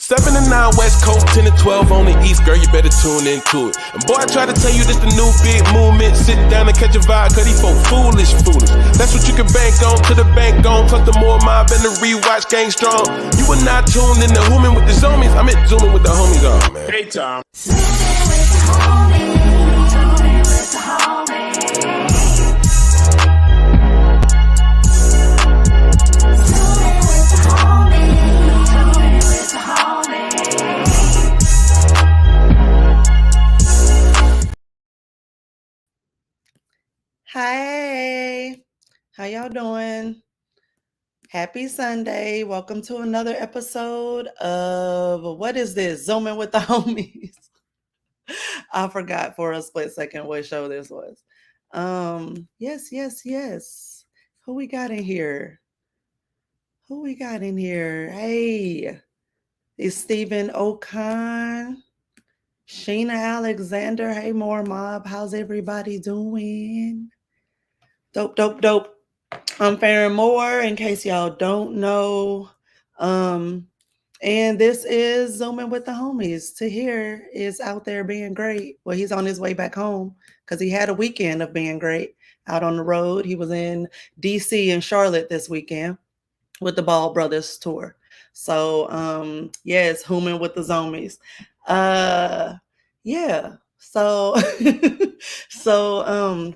7 to 9 West Coast, 10 to 12 on the East, girl, you better tune into it. And boy, I try to tell you this the new big movement. Sit down and catch a vibe, cause these folk foolish. That's what you can bank on, to the bank on. Plus the more mob and the rewatch gang strong. You are not tuned in to Zooming with the Zoomies. I'm at Zooming with the homies, oh man. Hey, Tom. Zooming with the homies. Zooming with the homies. Hey, how y'all doing? Happy Sunday. Welcome to another episode of, what is this? Zooming with the homies. I forgot for a split second what show this was. Yes. Who we got in here? Hey, it's Stephen O'Con, Sheena Alexander. Hey, MooreMods. How's everybody doing? Dope. I'm Farren Moore, in case y'all don't know. And this is Zooming with the homies. Tahir is out there being great. Well, he's on his way back home because he had a weekend of being great out on the road. He was in DC and Charlotte this weekend with the Ball Brothers tour. So, yes, Zooming with the zoomies. Yeah. So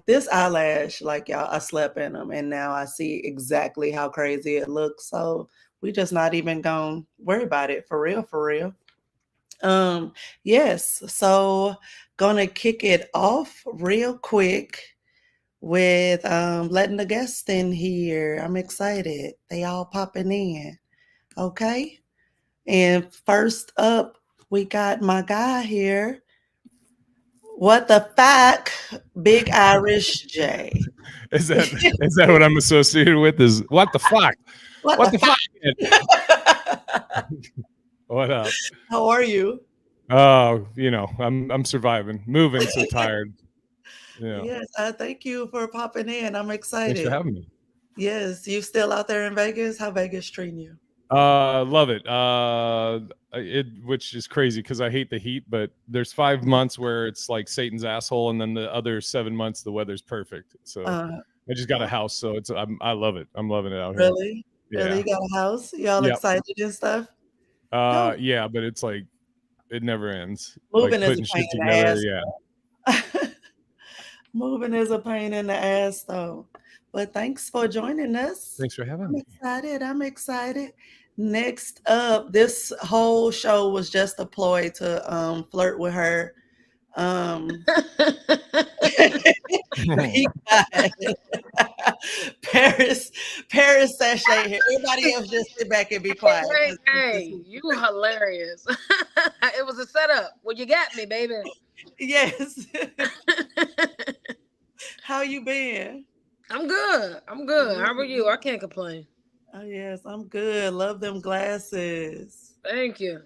this eyelash, like y'all, I slept in them and now I see exactly how crazy it looks. So we just not even gonna worry about it for real. Yes. So gonna kick it off real quick with letting the guests in here. I'm excited. They all popping in. Okay. And first up, we got my guy here. What the fuck, Big Irish J? Is that what I'm associated with? Is what the fuck? What the fuck? What up? How are you? Oh, I'm surviving, moving. So tired. Yeah. Yes, thank you for popping in. I'm excited. Thanks for having me. Yes, you still out there in Vegas? How Vegas treating you? Love it. Which is crazy because I hate the heat, but there's 5 months where it's like Satan's asshole, and then the other 7 months the weather's perfect. So I just got a house, so I love it. I'm loving it out here. Really? Yeah. Really, you got a house? Y'all excited and stuff? Yeah, but it's like it never ends. Moving like is a pain in the ass. Yeah. Moving is a pain in the ass, though. But thanks for joining us. Thanks for having me. I'm excited. Next up, this whole show was just a ploy to flirt with her. We got Paris Sashay here. Everybody else just sit back and be quiet. Hey, you hilarious. It was a setup. Well, you got me, baby. Yes. How you been? I'm good. How are you? I can't complain. Oh, yes, I'm good. Love them glasses. Thank you.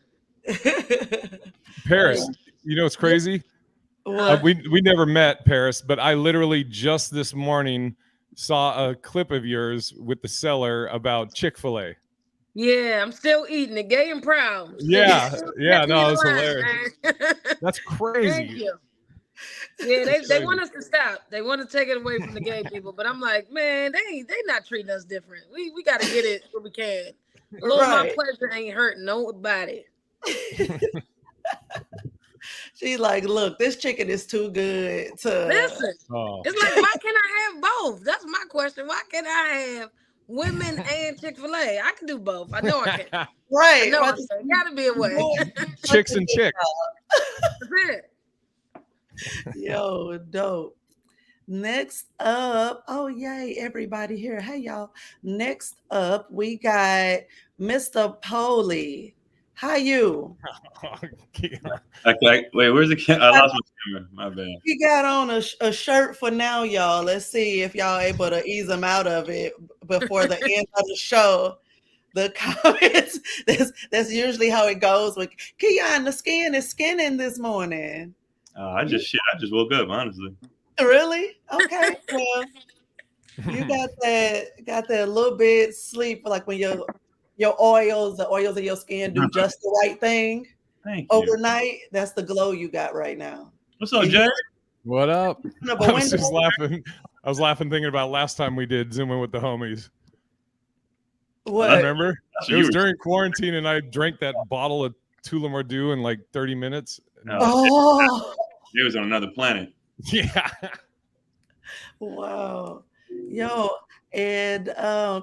Paris, you know what's crazy? What? We never met, Paris, but I literally just this morning saw a clip of yours with the seller about Chick-fil-A. Yeah, I'm still eating it, gay and proud. Yeah, no, it's hilarious. That's crazy. Thank you. Yeah, they want us to stop. They want to take it away from the gay people, but I'm like, man, they not treating us different. We got to get it where we can. A little my pleasure ain't hurting nobody. She's like, look, this chicken is too good to listen. Oh. It's like, why can't I have both? That's my question. Why can't I have women and Chick-fil-A? I can do both. I know I can. Right. No, there gotta be a way. Chicks and chicks. That's it. Yo, dope. Next up, oh yay, everybody here. Hey y'all. Next up, we got Mr. Polee. How you? Okay, wait, where's the camera? I lost my camera. My bad. He got on a shirt for now, y'all. Let's see if y'all able to ease him out of it before the end of the show. The comments, that's usually how it goes with Keon. The skin is skinning this morning. I just woke up, honestly. Really? Okay. Well, you got that little bit sleep, like when your your oils, the oils of your skin do just the right thing. Thank you. Overnight, that's the glow you got right now. What's up, Jay? What up? I was just laughing. I was laughing thinking about last time we did Zooming with the homies. What? I remember? It was during quarantine, and I drank that bottle of Tula in like 30 minutes. Oh, it was on another planet. Yeah. Wow. Yo, and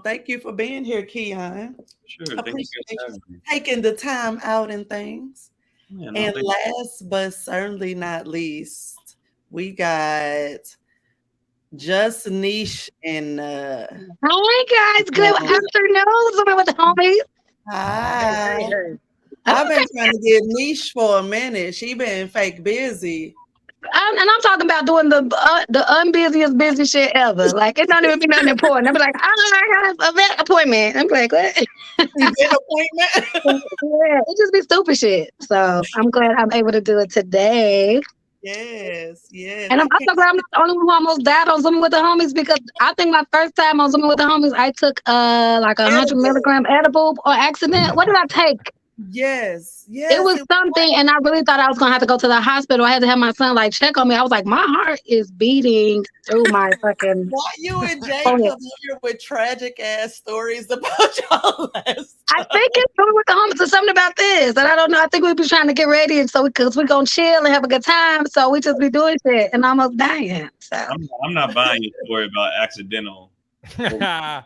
thank you for being here, Keon. Sure. Appreciate you taking the time out and things. Yeah, and last but certainly not least, we got just Nesh and hi guys, good afternoon. Zooming with the homies. Hi. I've been trying to get Nesh for a minute. She been fake busy. And I'm talking about doing the unbusiest busy shit ever. Like it don't even be nothing important. I'm like, I got a vet appointment. I'm like, what? Vet appointment? Yeah, it just be stupid shit. So I'm glad I'm able to do it today. Yes. And I'm also glad I'm not the only one who almost died on Zooming with the homies, because I think my first time on Zooming with the homies, I took like 100 milligram edible on accident. What did I take? Yes. It was something, and I really thought I was gonna have to go to the hospital. I had to have my son like check on me. I was like, my heart is beating through my fucking. Why you and Jay come here with tragic ass stories about y'all? I think it's Zooming with the homies. There's something about this, and I don't know. I think we be trying to get ready, and so because we're gonna chill and have a good time, so we just be doing shit, and I'm almost dying. So I'm not buying your story about accidental. Because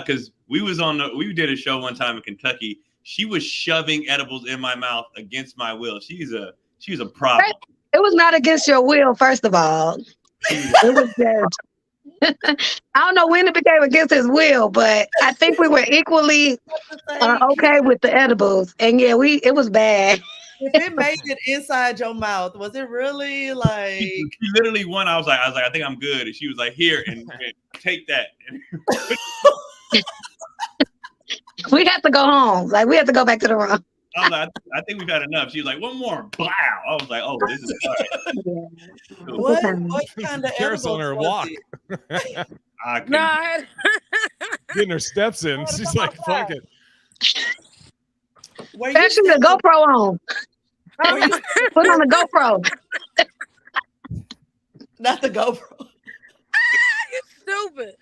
because we did a show one time in Kentucky. She was shoving edibles in my mouth against my will. She's a problem. It was not against your will, first of all. It was just, I don't know when it became against his will, but I think we were equally okay with the edibles. And yeah, it was bad. If it made it inside your mouth, was it really like? She literally won. I was like, I think I'm good, and she was like, here and take that. We had to go home. Like we had to go back to the room. I was like, I think we've had enough. She was like, one more. Blow. I was like, oh, this is all right. What kind of Karis on her walk. Getting her steps in. She's like, fuck it. Especially the GoPro on. Put on the GoPro. Not the GoPro. You're stupid.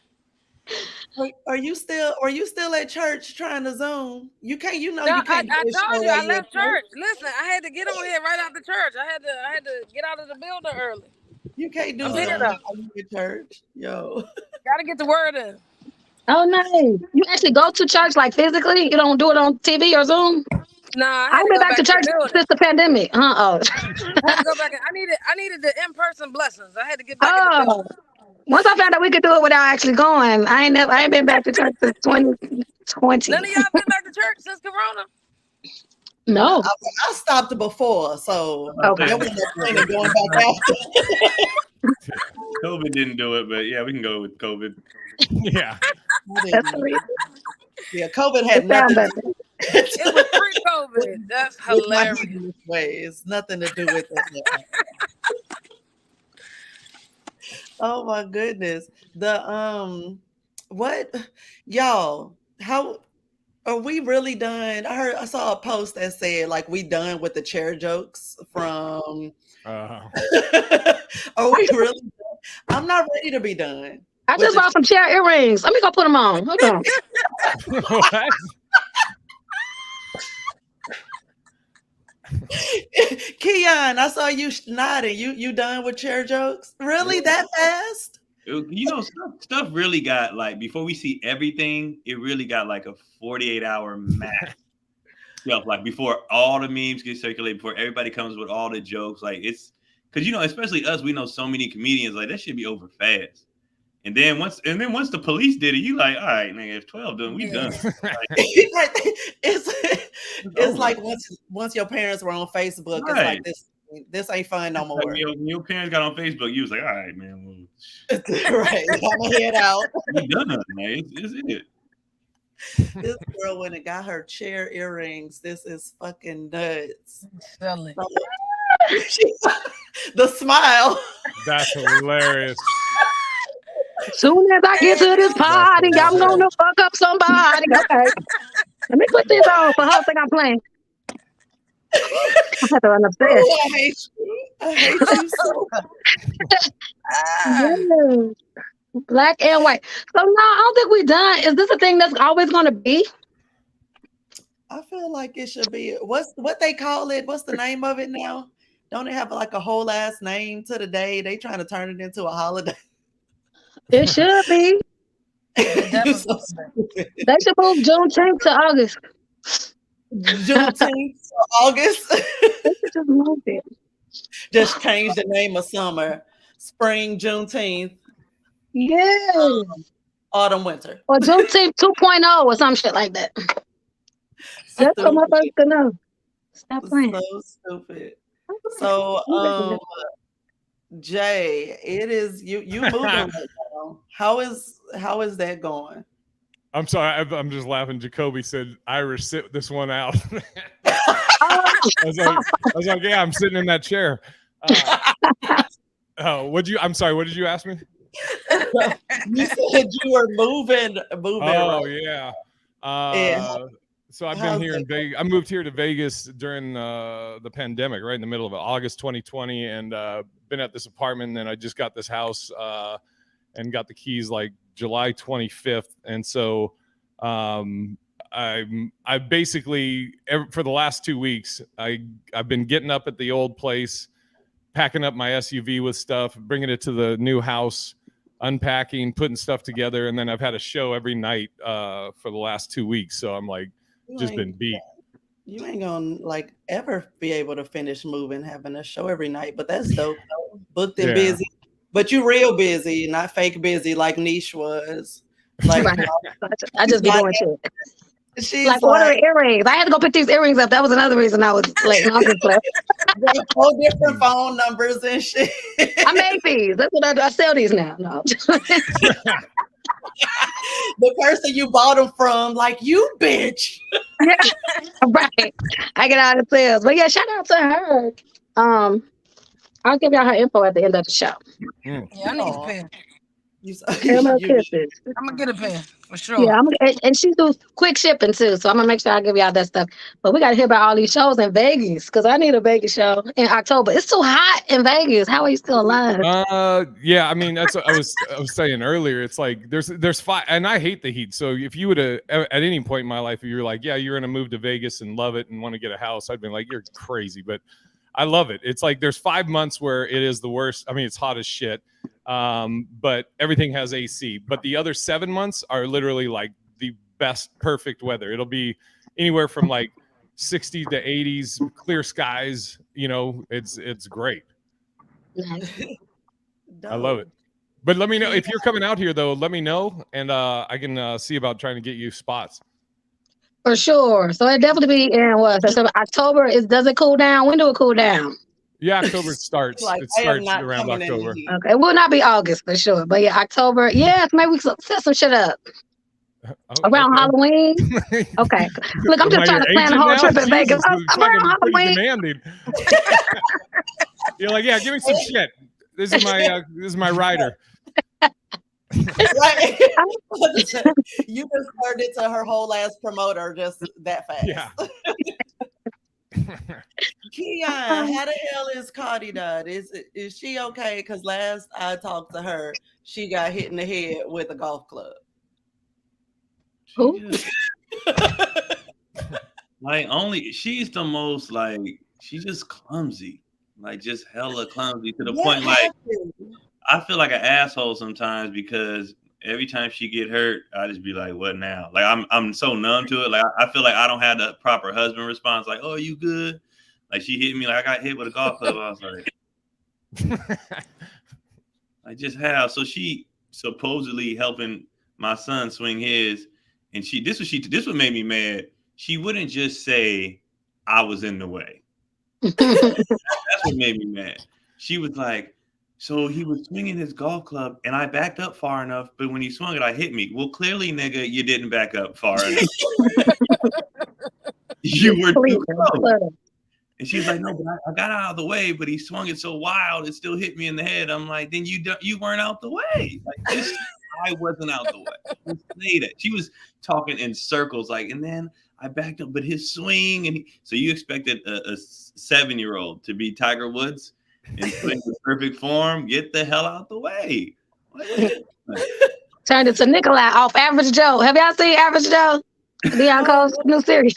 Are you still at church trying to Zoom? You can't. You know no, you can't. I told you I left church. Listen, I had to get on here right after church. I had to get out of the building early. You can't do that at church, yo. Gotta get the word in. Oh, nice. You actually go to church like physically? You don't do it on TV or Zoom? Nah, I've been back to church since the pandemic. I had to go back. I needed the in-person blessings. I had to get back in the building. Once I found out we could do it without actually going, I ain't been back to church since 2020. None of y'all been back to church since Corona? No. I stopped before, so okay. There was no point in going back after. COVID didn't do it, but yeah, we can go with COVID. Yeah. Yeah, COVID had nothing. It was pre-COVID. That's hilarious. Ways, nothing to do with it. Oh my goodness. What y'all, how are we really done? I saw a post that said like we done with the chair jokes from are we really done? I'm not ready to be done. I just bought some chair earrings. Let me go put them on. Hold on. What? Keon, I saw you nodding. You done with chair jokes? Really that fast? You know, stuff really got like before we see everything, it really got like a 48-hour max. Like before all the memes get circulated, before everybody comes with all the jokes, like it's because you know, especially us, we know so many comedians, like that should be over fast. And then once the police did it, you like, all right, nigga, if 12 done, we done. It's like once your parents were on Facebook, right. It's like this ain't fun no more. Like when your parents got on Facebook, you was like, all right, man. Well, right, I'm gonna head out. We done, man. It's it. This girl went and got her chair earrings. This is fucking nuts. Silly. The smile. That's hilarious. Soon as I get to this party, I'm gonna fuck up somebody. Okay. Let me put this on for her thing I'm playing. I have to run upstairs. Oh, I hate you. I hate you so much. Yes. Black and white. So no, I don't think we're done. Is this a thing that's always gonna be? I feel like it should be. What they call it? What's the name of it now? Don't it have like a whole ass name to the day? They trying to turn it into a holiday. It should be. You're so stupid. They should move Juneteenth to August. Juneteenth to August. They should just move it. Just change the name of summer. Spring, Juneteenth, Yeah. autumn, winter. Or Juneteenth 2.0 or some shit like that. That's what my folks gonna know. Stop playing. So stupid. So, Jay, it is you moving right now. How is that going? I'm sorry, I'm just laughing. Jacoby said, "Irish, sit this one out." I was like, yeah, I'm sitting in that chair. I'm sorry, what did you ask me? You said you were moving. Oh, right. yeah. So I've been here in Vegas. I moved here to Vegas during the pandemic, right in the middle of August 2020, and been at this apartment. And then I just got this house and got the keys like July 25th. And so I basically for the last 2 weeks I've been getting up at the old place, packing up my SUV with stuff, bringing it to the new house, unpacking, putting stuff together, and then I've had a show every night for the last 2 weeks. So I'm like just been beat. You ain't gonna like ever be able to finish moving, having a show every night, but that's dope. Booked and busy, but you real busy, not fake busy like Nesh was. Like I just be doing shit. She's like ordering earrings. I had to go pick these earrings up. That was another reason I was late. All different phone numbers and shit. I made these. That's what I sell these now. No. The person you bought them from, like, you bitch. Right. I get out of sales. But yeah, shout out to her. I'll give y'all her info at the end of the show. Yeah, I need a pen. Caramel kisses. I'm gonna get a pen for sure. Yeah, and she do quick shipping too, so I'm gonna make sure I give y'all that stuff. But we gotta hear about all these shows in Vegas because I need a Vegas show in October. It's too hot in Vegas. How are you still alive? Yeah, I mean that's what I was saying earlier. It's like there's five, and I hate the heat. So if you would have at any point in my life, if you're like, yeah, you're gonna move to Vegas and love it and want to get a house, I'd be like, you're crazy. But I love it. It's like there's 5 months where it is the worst. I mean, it's hot as shit. But everything has AC. But the other 7 months are literally like the best, perfect weather. It'll be anywhere from like 60 to 80s, clear skies. You know, it's great. Nice. I love it. But let me know if you're coming out here, though. Let me know, and I can see about trying to get you spots. For sure. So it definitely be in what? September, October. Does it cool down? When do it cool down? Yeah, October starts. Like, it starts around October. Okay, it will not be August for sure, but yeah, October. Yes, maybe we set some shit up around Halloween. Okay, look, I'm just trying to plan a whole trip in Vegas. Around Halloween. Demanding. You're like, yeah, give me some shit. This is my rider. Right. You just turned into her whole ass promoter just that fast. Yeah. Keon, how the hell is Cardi done? Is she okay? Because last I talked to her, she got hit in the head with a golf club. Who? She's the most like she's just clumsy, like just hella clumsy to the point like I feel like an asshole sometimes because every time she get hurt, I just be like, "What now?" Like I'm so numb to it. Like I feel like I don't have the proper husband response. Like, "Oh, you good?" Like she hit me like I got hit with a golf club. I was like, I just have. So she supposedly helping my son swing his, and this what made me mad. She wouldn't just say I was in the way. That's what made me mad. She was like, so he was swinging his golf club and I backed up far enough, but when he swung it, I hit me. Well, clearly, nigga, you didn't back up far enough. You were too close. And she's like, no, but I got out of the way, but he swung it so wild, it still hit me in the head. I'm like, then you weren't out the way. Like, I wasn't out the way. Say that. She was talking in circles, like, and then I backed up, but his swing, and so you expected a 7-year-old to be Tiger Woods and swing the perfect form? Get the hell out the way. Turned into Nikolai off Average Joe. Have y'all seen Average Joe? Deion Cole's new series.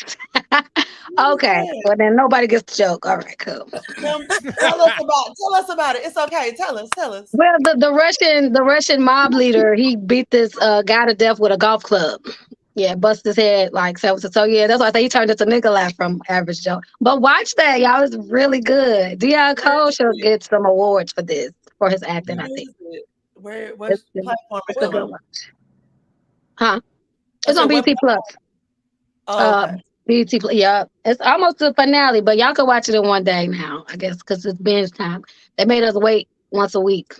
Okay, well then nobody gets the joke. All right, cool. Tell us about it. It's okay. Tell us. Well, the Russian mob leader, he beat this guy to death with a golf club. Yeah, bust his head like so. So yeah, that's why I say he turned into Nikolai from Average Joe. But watch that, y'all. It's really good. Deion Cole should get some awards for this, for his acting, I think. What platform is it on? Huh? It's on BT Plus. Oh, okay. BT Plus. Yeah, it's almost the finale, but y'all can watch it in one day now, I guess, because it's binge time. They made us wait once a week,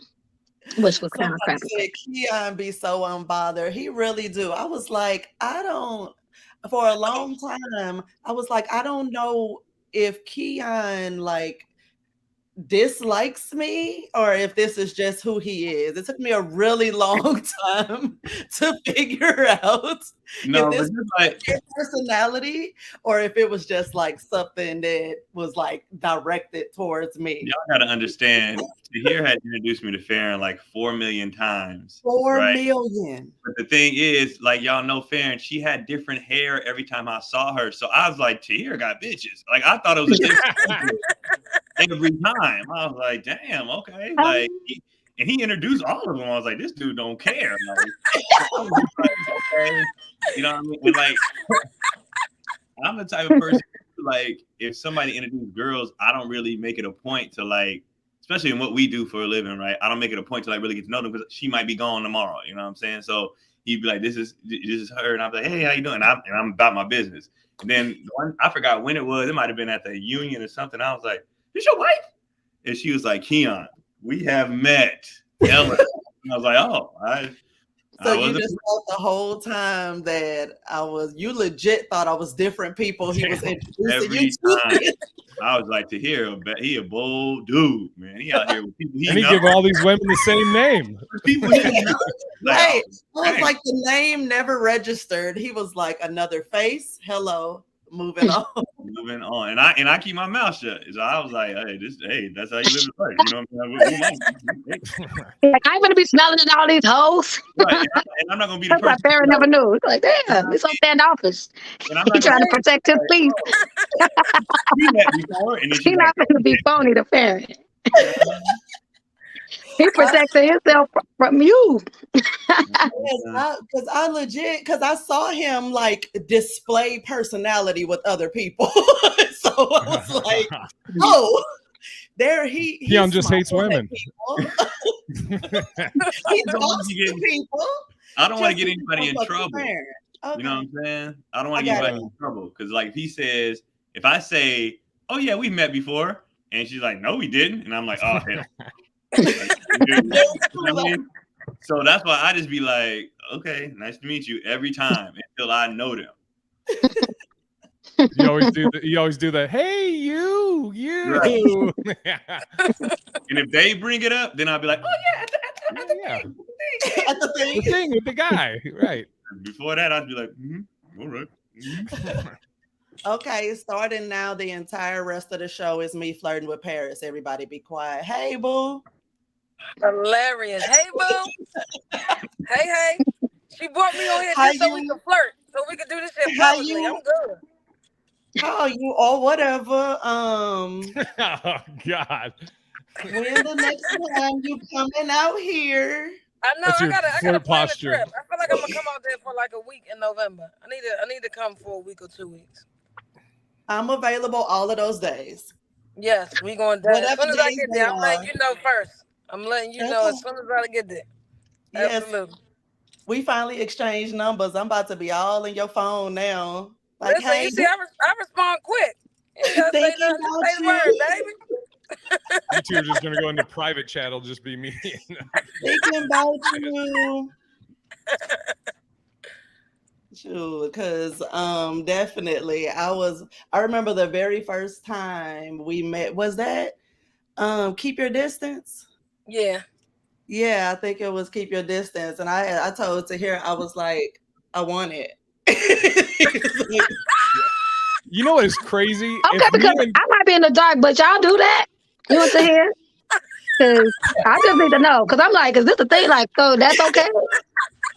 which was kind of crappy. Keon be so unbothered. He really do. I was like, for a long time, I was like, I don't know if Keon like dislikes me or if this is just who he is. It took me a really long time to figure out if this was like his personality or if it was just like something that was like directed towards me. Y'all gotta understand, Tahir had introduced me to Farren like 4 million times. 4 million. But the thing is, like y'all know Farren, she had different hair every time I saw her. So I was like, Tahir got bitches. Like I thought it was a different every time. I was like, damn, okay. Like he introduced all of them. I was like, this dude don't care. Like, okay. You know what I mean? And like I'm the type of person like if somebody introduces girls, I don't really make it a point to like, especially in what we do for a living, right? I don't make it a point to like really get to know them because she might be gone tomorrow. You know what I'm saying? So he'd be like, this is her, and I'd be like, hey, how you doing? And I'm about my business. And then I forgot when it was. It might have been at the union or something. I was like, this your wife? And she was like, Keon, we have met. Ellen. And I was like, oh, so you just thought the whole time that you legit thought I was different people. He was introducing you to. I was like, he a bold dude, man. He out here with people and he give all these women the same name. People he know. Right. I was like, the name never registered. He was like, another face. Hello. Moving on. Moving on. And I keep my mouth shut. So I was like, hey, that's how you live your life. You know what I'm saying? Like, I ain't gonna be smelling at all these hoes. Right. And I'm not gonna be the person. That's why Farren never knew. It's like, damn, he's so standoffish. He's trying to protect his peace. He's not gonna be phony to Farren. He protected himself from you. Because I saw him like display personality with other people. So I was like, oh, there he just hates women. He talks to people. I don't want to get anybody in trouble. Okay. You know what I'm saying? I don't want to get anybody in trouble. Because like if I say, oh yeah, we've met before, and she's like, no, we didn't. And I'm like, oh hell. You know what I mean? So that's why I just be like, okay, nice to meet you every time until I know them. You always do that. Hey, you. Right. And if they bring it up, then I'll be like, oh yeah, at the thing with the guy, right? Before that, I'd be like, all right. Okay, starting now, the entire rest of the show is me flirting with Paris. Everybody be quiet. Hey, boo. Hilarious. Hey, boo. Hey. She brought me on here just so we can flirt, so we can do this shit publicly. I'm good. How you or whatever. Oh God. When the next time you coming out here? I know. I gotta plan a trip. I feel like I'm gonna come out there for like a week in November. I need to come for a week or 2 weeks. I'm available all of those days. Yes, we going down. As soon as I get there, I'm letting you know first. I'm letting you know as soon as I get there. Yes. Absolutely. We finally exchanged numbers. I'm about to be all in your phone now. Like, listen, hey, you see, I respond quick. You gotta say nothing, say the word, baby. You two are just gonna go into private chat. It'll just be me. Thinking about you. Sure, because definitely I remember the very first time we met. Was that Keep Your Distance? Yeah. Yeah, I think it was keep your distance. And I told Tahir, I was like, I want it. You know what is crazy? Okay, because I might be in the dark, but y'all do that? You want to hear? Because I just need to know. Because I'm like, is this a thing? Like, so that's okay?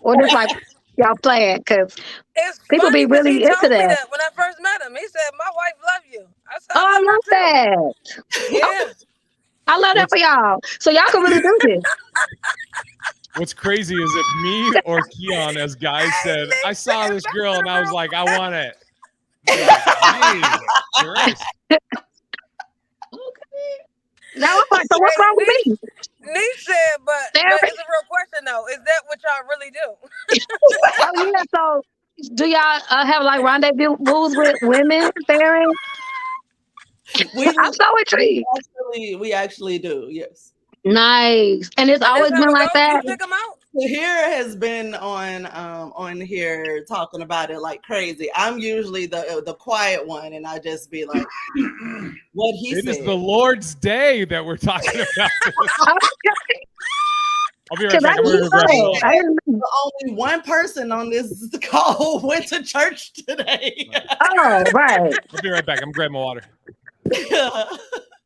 Or just like, y'all playing? Because people be really into that. When I first met him, he said, "My wife love you." I said, "Oh, I love that." Yeah, I love that for y'all. So y'all can really do this. What's crazy is if me or Keon as guys said, I saw this girl and I was like, I want it. Like, Now I'm like, so what's wrong with me? Nesh said, but it's a real question though. Is that what y'all really do? Oh yeah. So do y'all have like rendezvous with women, Farren? I'm so intrigued. We actually do. Yes. Nice. And it's always been like that. You pick them out? Tahir has been on here talking about it like crazy. I'm usually the quiet one, and I just be like, what he said. It is the Lord's Day that we're talking about. I'll be right back. Only one person on this call went to church today. Oh, right. I'll be right back. I'm grabbing my water.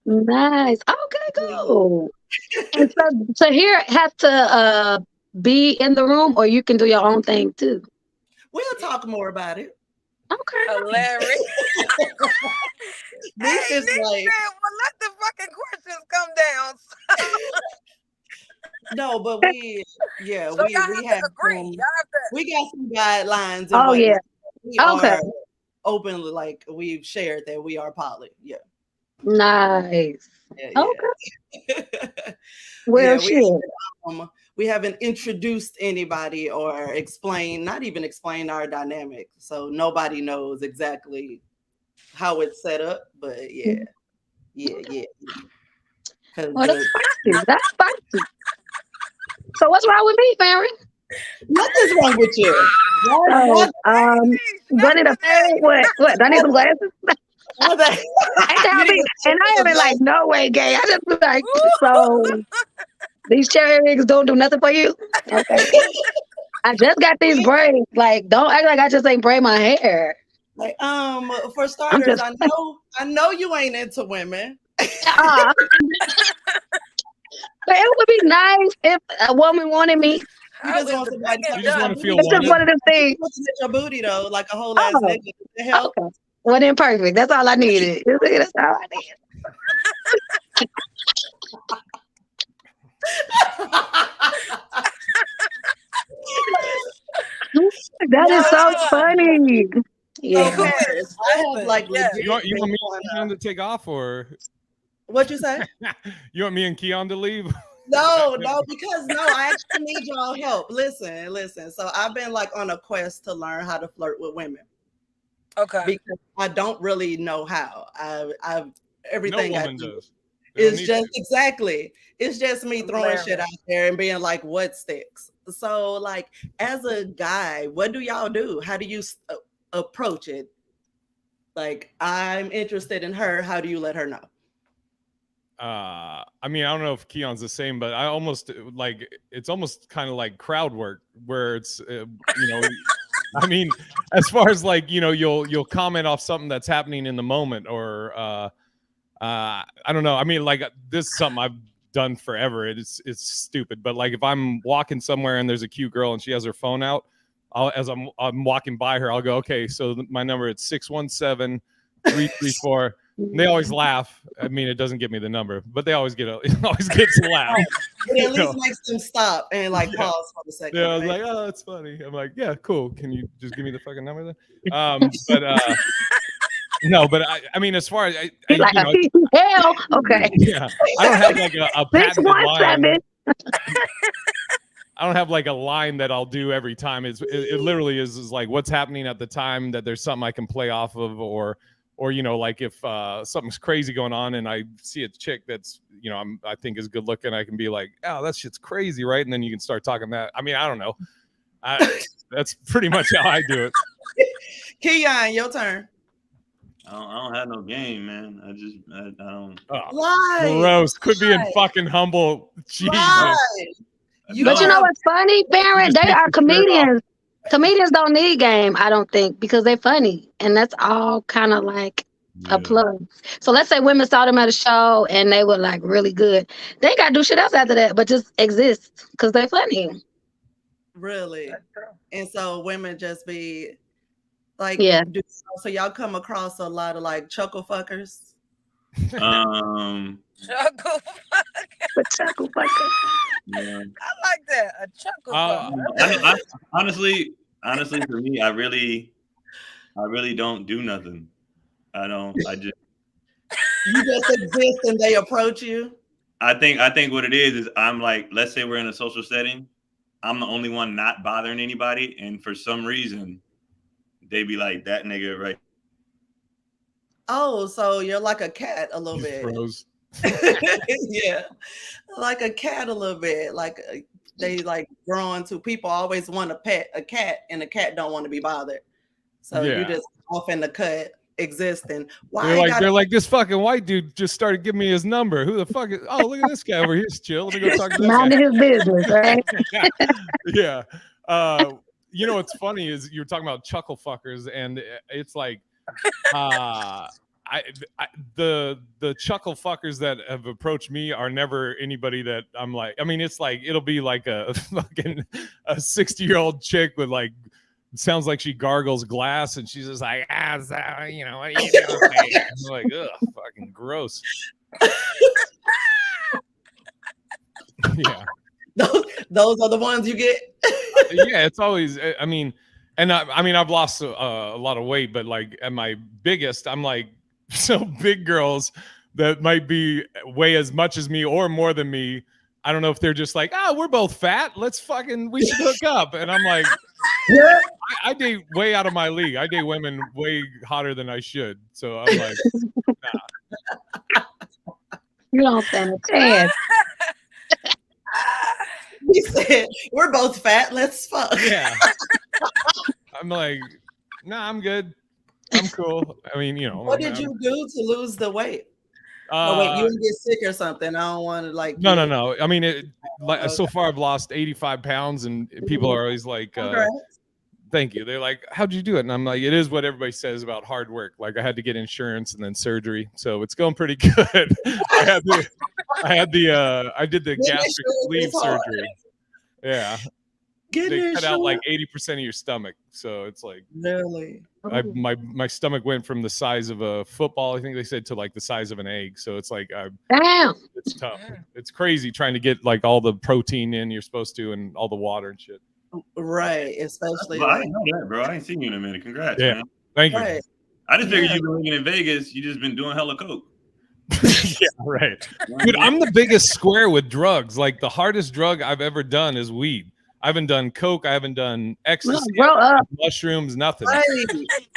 Nice. Okay, cool. And so here has to be in the room, or you can do your own thing too. We'll talk more about it. Okay. Hilarious. This is like, well, let the fucking questions come down. No, but we have agree. we got some guidelines. Oh yeah. We are openly, like, we've shared that we are poly. Yeah. Nice. Yeah, okay. Well, shit. We haven't introduced anybody or not even explained our dynamic, so nobody knows exactly how it's set up. But yeah. Well, that's spicy. That's spicy. So what's wrong with me, Farren? Nothing's wrong with you. Do I need a phone? What? Do I need some glasses? And I am like, no way, gay. I just be like, so these cherry rigs don't do nothing for you? Okay. I just got these braids. Like, don't act like I just ain't braid my hair. Like, for starters, I know you ain't into women. But it would be nice if a woman wanted me. You just want somebody you just want to feel it's just one of them things. Your booty though, like a whole ass nigga. The hell? Okay. Well, then perfect. That's all I needed. That's all I needed. That is so funny. Yeah. I have like you want me and Keon to take off, or what you say? You want me and Keon to leave? No, because I actually need y'all help. Listen. So I've been like on a quest to learn how to flirt with women. Okay. Because I don't really know how. I've everything no I woman do does. is just it's just me throwing shit out there and being like, what sticks? So like, as a guy, what do y'all do? How do you approach it? Like, I'm interested in her. How do you let her know? I mean, I don't know if Keon's the same, but I almost like, it's almost kind of like crowd work where it's, I mean, as far as like, you'll comment off something that's happening in the moment, or I don't know. I mean, like, this is something I've done forever. It's stupid, but like if I'm walking somewhere and there's a cute girl and she has her phone out, as I'm walking by her, I'll go, okay, so my number is 617-334. They always laugh. I mean, it doesn't give me the number, but they always get a laugh. It at least makes them stop and like pause for a second. Yeah, I was like, oh, that's funny. I'm like, yeah, cool. Can you just give me the fucking number then? No, but I mean, as far as hell, okay. Yeah, I don't have like a patented line. I don't have like a line that I'll do every time. It literally is like what's happening at the time, that there's something I can play off of, or like if something's crazy going on and I see a chick that's I think is good looking, I can be like, oh, that shit's crazy, right? And then you can start talking that. I mean, I don't know. That's pretty much how I do it. Keon, your turn. I don't have no game, man. I don't. Lie. Gross. Quit being fucking humble. Jesus. Lie. But you know what's funny, Farren? They are comedians. Comedians don't need game, I don't think, because they're funny. And that's all kind of like a plug. So let's say women saw them at a show and they were like really good. They ain't got to do shit else after that, but just exist because they're funny. Really? And so women just be like, so y'all come across a lot of like chuckle fuckers? Chuckle fucker. Yeah. I like that. A chuckle fucker. Honestly, for me, I really don't do nothing. I just you just exist and they approach you. I think what it is I'm like, let's say we're in a social setting, I'm the only one not bothering anybody, and for some reason they be like, that nigga right. Oh, so you're like a cat a little bit. Yeah, like a cat a little bit. Like they like drawn to people always want to pet a cat, and the cat don't want to be bothered. So you just off in the cut existing. Why they're like this fucking white dude just started giving me his number. Who the fuck is? Oh, look at this guy over here. He's chill. Let me go talk to this guy. Minding his business, right? Yeah. You know what's funny is you're talking about chuckle fuckers, and it's like, the chuckle fuckers that have approached me are never anybody that I'm like. I mean, it's like it'll be like a fucking 60-year-old chick with like. Sounds like she gargles glass, and she's just like, so, you know, what are you doing? I'm like, ugh, fucking gross. Yeah. Those are the ones you get. Yeah, it's always. I mean, and I've lost a lot of weight, but like at my biggest, I'm like, so big girls that might weigh as much as me or more than me. I don't know if they're just like, we're both fat. We should hook up. And I'm like, yeah. I date way out of my league. I date women way hotter than I should. So I'm like, nah. You don't stand a chance. He said, we're both fat. Let's fuck. Yeah. I'm like, nah, I'm good. I'm cool. I mean, you know. What did you do to lose the weight? Wait, you didn't get sick or something? I don't want to like. No. I mean, so far I've lost 85 pounds, and people are always like, "Thank you." They're like, "How'd you do it?" And I'm like, "It is what everybody says about hard work. Like I had to get insurance and then surgery, so it's going pretty good." I did the gastric sleeve surgery. Yeah. They cut out like 80% of your stomach, so it's like really. My stomach went from the size of a football, I think they said, to like the size of an egg. So it's like, damn, it's tough. It's crazy trying to get like all the protein in you're supposed to and all the water and shit. Right, especially. Well, I didn't know that, bro. I ain't seen you in a minute. Congrats, man. Thank you. Right. I just figured you've been living in Vegas. You just been doing hella coke. Yeah, right. Dude, I'm the biggest square with drugs. Like the hardest drug I've ever done is weed. I haven't done coke. I haven't done ecstasy, mushrooms, nothing. Right.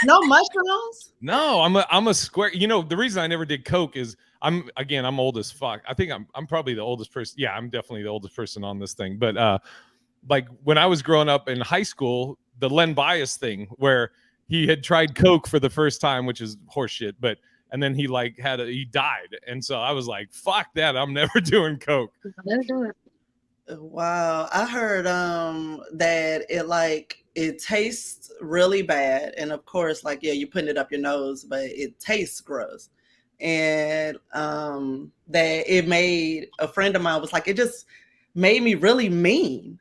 No mushrooms? No, I'm a square. You know, the reason I never did coke is I'm old as fuck. I think I'm probably the oldest person. Yeah, I'm definitely the oldest person on this thing. But like when I was growing up in high school, the Len Bias thing where he had tried coke for the first time, which is horseshit, and then he like he died. And so I was like, fuck that. I'm never doing coke. Never do it. Wow, I heard that it tastes really bad, and of course, like you're putting it up your nose, but it tastes gross, and that it made a friend of mine was like, it just made me really mean.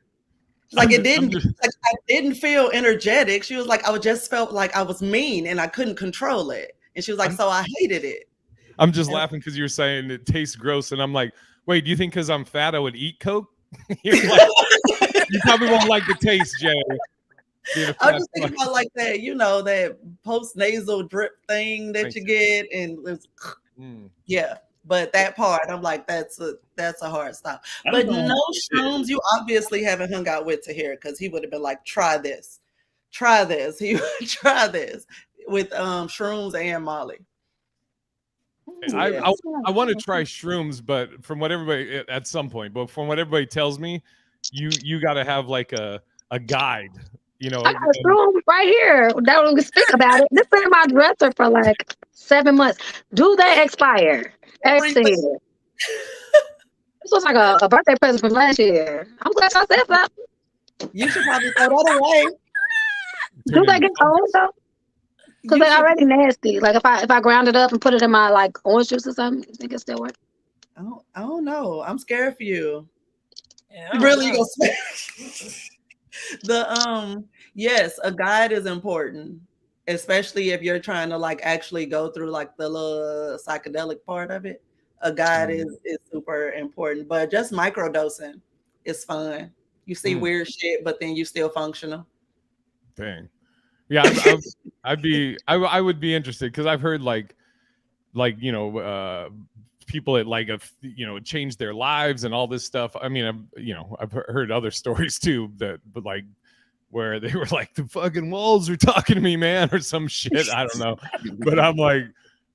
Like it didn't, I didn't feel energetic. She was like, I just felt like I was mean and I couldn't control it, and she was like, so I hated it. I'm just laughing because you're saying it tastes gross, and I'm like, wait, do you think because I'm fat I would eat coke? You're like, you probably won't like the taste, Jay. I'm just thinking about like that, that post-nasal drip thing that you get, and it's, yeah. But that part, I'm like, that's a hard stop. But no shrooms, you obviously haven't hung out with Tahir because he would have been like, try this. He would try this with shrooms and Molly. I want to try shrooms, but from what everybody at some point, but from what everybody tells me, you got to have like a guide, I got a shroom right here that we can speak about it. This been in my dresser for like 7 months. Do they expire? This was like a birthday present from last year. I'm glad y'all said that. You should probably throw that away. Do they get cold though? Because they're already nasty. Like if I ground it up and put it in my like orange juice or something, you think it still work? I don't know. I'm scared for you. Yeah, Really gonna the yes, a guide is important, especially if you're trying to like actually go through like the little psychedelic part of it. A guide is super important, but just microdosing is fun. You see weird shit, but then you still functional. Dang. Yeah, I would be interested because I've heard like people that like changed their lives and all this stuff. I mean, I've heard other stories too but like where they were like the fucking walls are talking to me, man, or some shit. I don't know, but I'm like,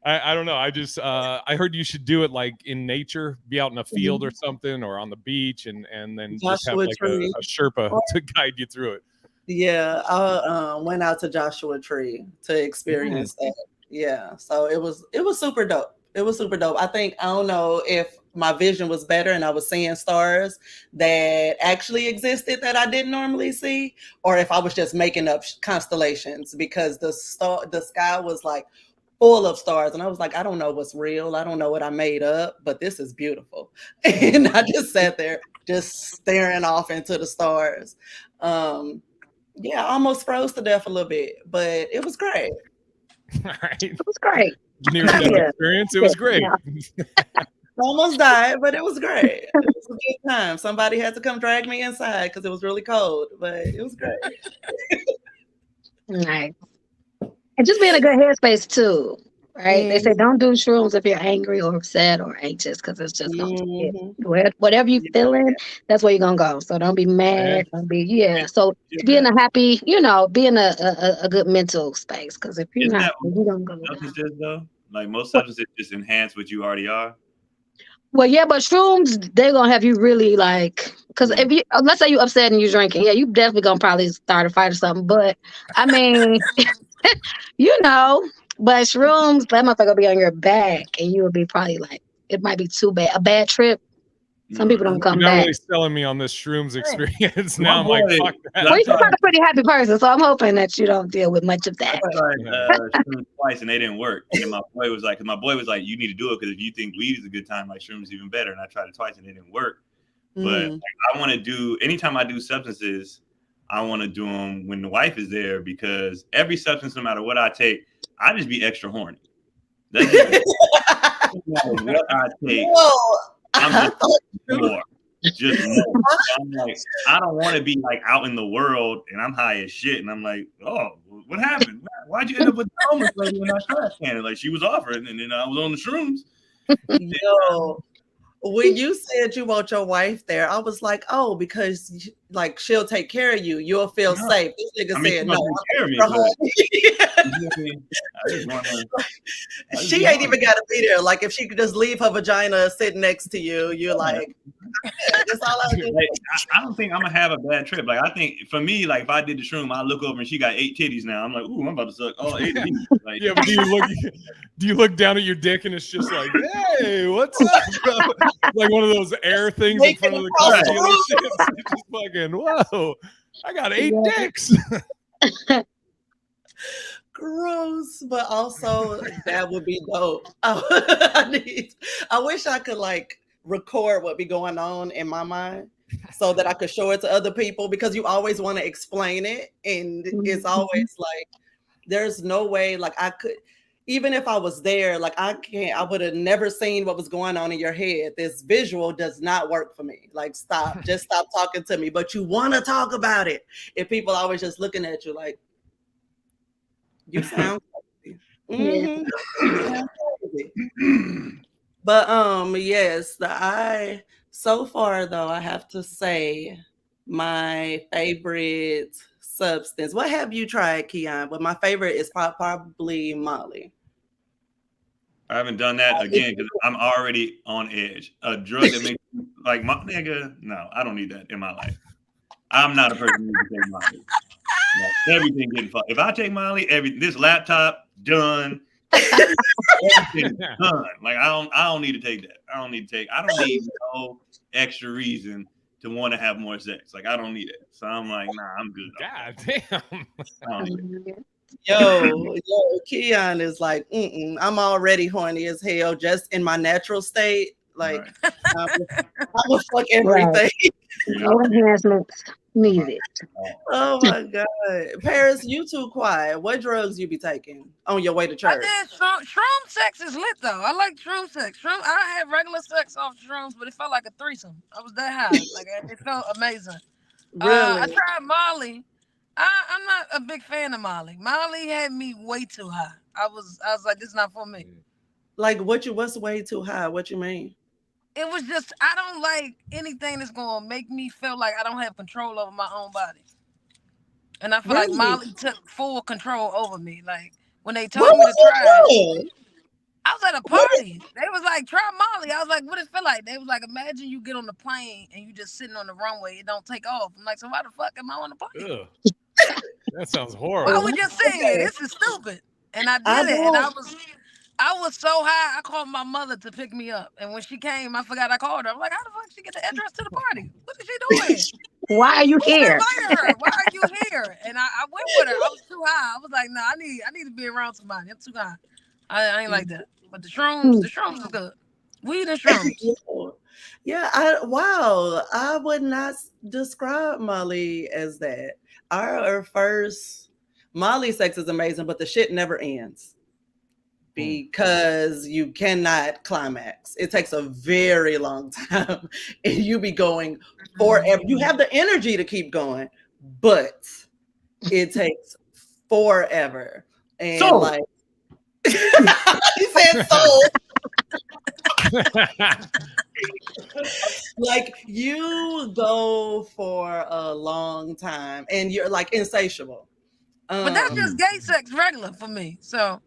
I don't know. I just I heard you should do it like in nature, be out in a field or something, or on the beach, and then just have like a Sherpa to guide you through it. Yeah, I went out to Joshua Tree to experience that. Yeah, so it was super dope. It was super dope. I don't know if my vision was better and I was seeing stars that actually existed that I didn't normally see, or if I was just making up constellations because the sky was like full of stars, and I was like, I don't know what's real. I don't know what I made up, but this is beautiful. And I just sat there just staring off into the stars. Yeah, I almost froze to death a little bit, but it was great. All right. It was great. Near-death experience. It was great. Almost died, but it was great. It was a good time. Somebody had to come drag me inside because it was really cold, but it was great. Nice. And just be in a good headspace too, right? They say don't do shrooms if you're angry or upset or anxious because it's just going to whatever you're feeling, that's where you're going to go. So don't be mad. Don't be, So be in a happy, be in a good mental space because if you're not, you're going to go substances though? Like most substances just enhance what you already are. Well, yeah, but shrooms, they're going to have you really like, because if you, let's say you're upset and you're drinking, you definitely going to probably start a fight or something. But I mean... but shrooms, that motherfucker be on your back and you would be probably like, it might be too bad. A bad trip. Some people don't come You're not back. really selling me on this shrooms experience. Now I'm like, fuck that. Well, you're not a pretty happy person, so I'm hoping that you don't deal with much of that. I tried shrooms twice and they didn't work. And my boy was like, you need to do it because if you think weed is a good time, like shrooms is even better. And I tried it twice and it didn't work. But like, I want to do, anytime I do substances, I want to do them when the wife is there because every substance, no matter what I take, I just be extra horny. That's no matter what I take, I'm just more. I'm like, I don't want to be like out in the world and I'm high as shit and I'm like, oh, what happened? Why'd you end up with the homeless lady in our trash can? Like she was offering and then I was on the shrooms. Yo. When you said you want your wife there, I was like, oh, because like she'll take care of you. You'll feel safe. This nigga said no. She ain't even got to be there. Like if she could just leave her vagina sitting next to you, you're like, that's all I do. Like, I don't think I'm gonna have a bad trip. Like I think for me, like if I did the shroom, I look over and she got 8 titties now. I'm like, ooh, I'm about to suck all 8 of these. Like, yeah, but do you look down at your dick and it's just like, hey, what's up, bro? Like one of those air things in front of the car. It's just fucking, whoa, I got 8 dicks. Gross, but also that would be dope. I wish I could like record what be going on in my mind so that I could show it to other people because you always want to explain it and it's always like there's no way like I could, even if I was there, like I would have never seen what was going on in your head. This visual does not work for me. Like just stop talking to me, but you want to talk about it. If people always just looking at you like, you sound crazy. You sound crazy. But yes, so far though, I have to say my favorite substance. What have you tried, Keon? But my favorite is probably Molly. I haven't done that again because I'm already on edge. A drug that makes like my nigga. No, I don't need that in my life. I'm not a person who can take Molly. Like, everything getting fucked. If I take Molly, this laptop done, Everything's done. Like I don't need to take that. I don't need no extra reason to want to have more sex. Like I don't need it. So I'm like, nah, I'm good. God damn. I don't need it. Yo, Keon is like, I'm already horny as hell just in my natural state. Like, I will fuck everything. Right. No enhancements needed. Oh my God. Paris, you too quiet. What drugs you be taking on your way to church? I did shroom sex is lit though. I like shroom sex. I had regular sex off shrooms, but it felt like a threesome. I was that high. Like it felt amazing. Really? I tried Molly. I'm not a big fan of Molly. Molly had me way too high. I was like, this is not for me. Like what's way too high? What you mean? It was just, I don't like anything that's going to make me feel like I don't have control over my own body. And I feel like Molly took full control over me. Like, when they told me to try it, I was at a party. They was like, try Molly. I was like, what does it feel like? They was like, imagine you get on the plane and you just sitting on the runway. It don't take off. I'm like, so why the fuck am I on the plane? That sounds horrible. I was just saying, this is stupid. And I did it. And I was so high, I called my mother to pick me up. And when she came, I forgot I called her. I'm like, how the fuck she get the address to the party? What is she doing? Why are you here? Her? Why are you here? And I went with her. I was too high. I was like, no, I need to be around somebody. I'm too high. I ain't like that. But the shrooms are good. Weed and shrooms. Yeah, I would not describe Molly as that. Our first Molly sex is amazing, but the shit never ends. Because you cannot climax. It takes a very long time and you be going forever. You have the energy to keep going, but it takes forever. And like he said soul. Like you go for a long time and you're like insatiable. But that's just gay sex regular for me. So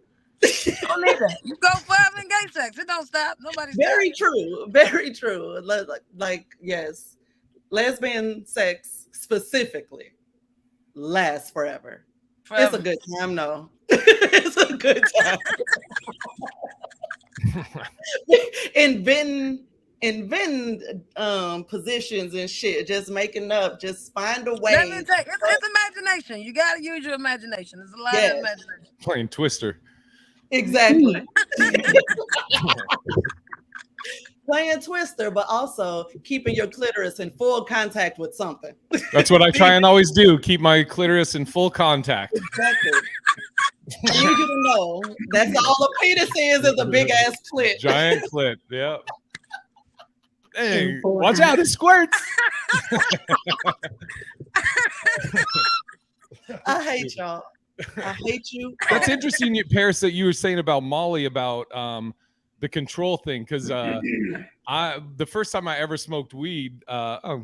don't need that. You go for having gay sex. It don't stop. Nobody's very true. Very true. Like yes, lesbian sex specifically lasts forever. It's a good time, no. It's a good time. Inventing positions and shit, just making up, just find a way. It's imagination. You gotta use your imagination. There's a lot of imagination. Playing Twister. Exactly. Playing Twister, but also keeping your clitoris in full contact with something. That's what I try and always do. Keep my clitoris in full contact. Exactly. I need you to know that's all a penis is a big ass clit. Giant clit. Yep. Hey, watch out, it squirts. I hate y'all. I hate you. That's interesting, Paris, that you were saying about Molly about the control thing, because the first time I ever smoked weed,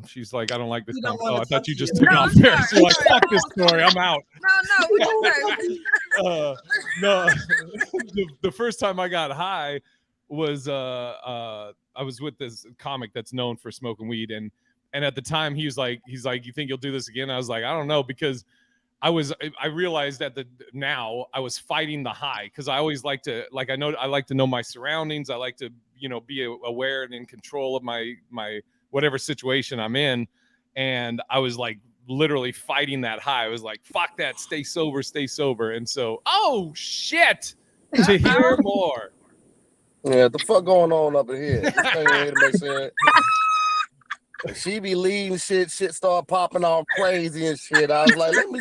she's like, I don't like this. I thought you just took off there. She's like, fuck this story, I'm out. No. The first time I got high was I was with this comic that's known for smoking weed, and at the time he's like, you think you'll do this again? I was like, I don't know, because I realized that now I was fighting the high, because I always like to know my surroundings. I like to, be aware and in control of my whatever situation I'm in. And I was like literally fighting that high. I was like, fuck that, stay sober. And so, oh shit, to hear more. Yeah, the fuck going on up in here? This thing ain't make sense. She be leading shit start popping all crazy and shit. I was like, let me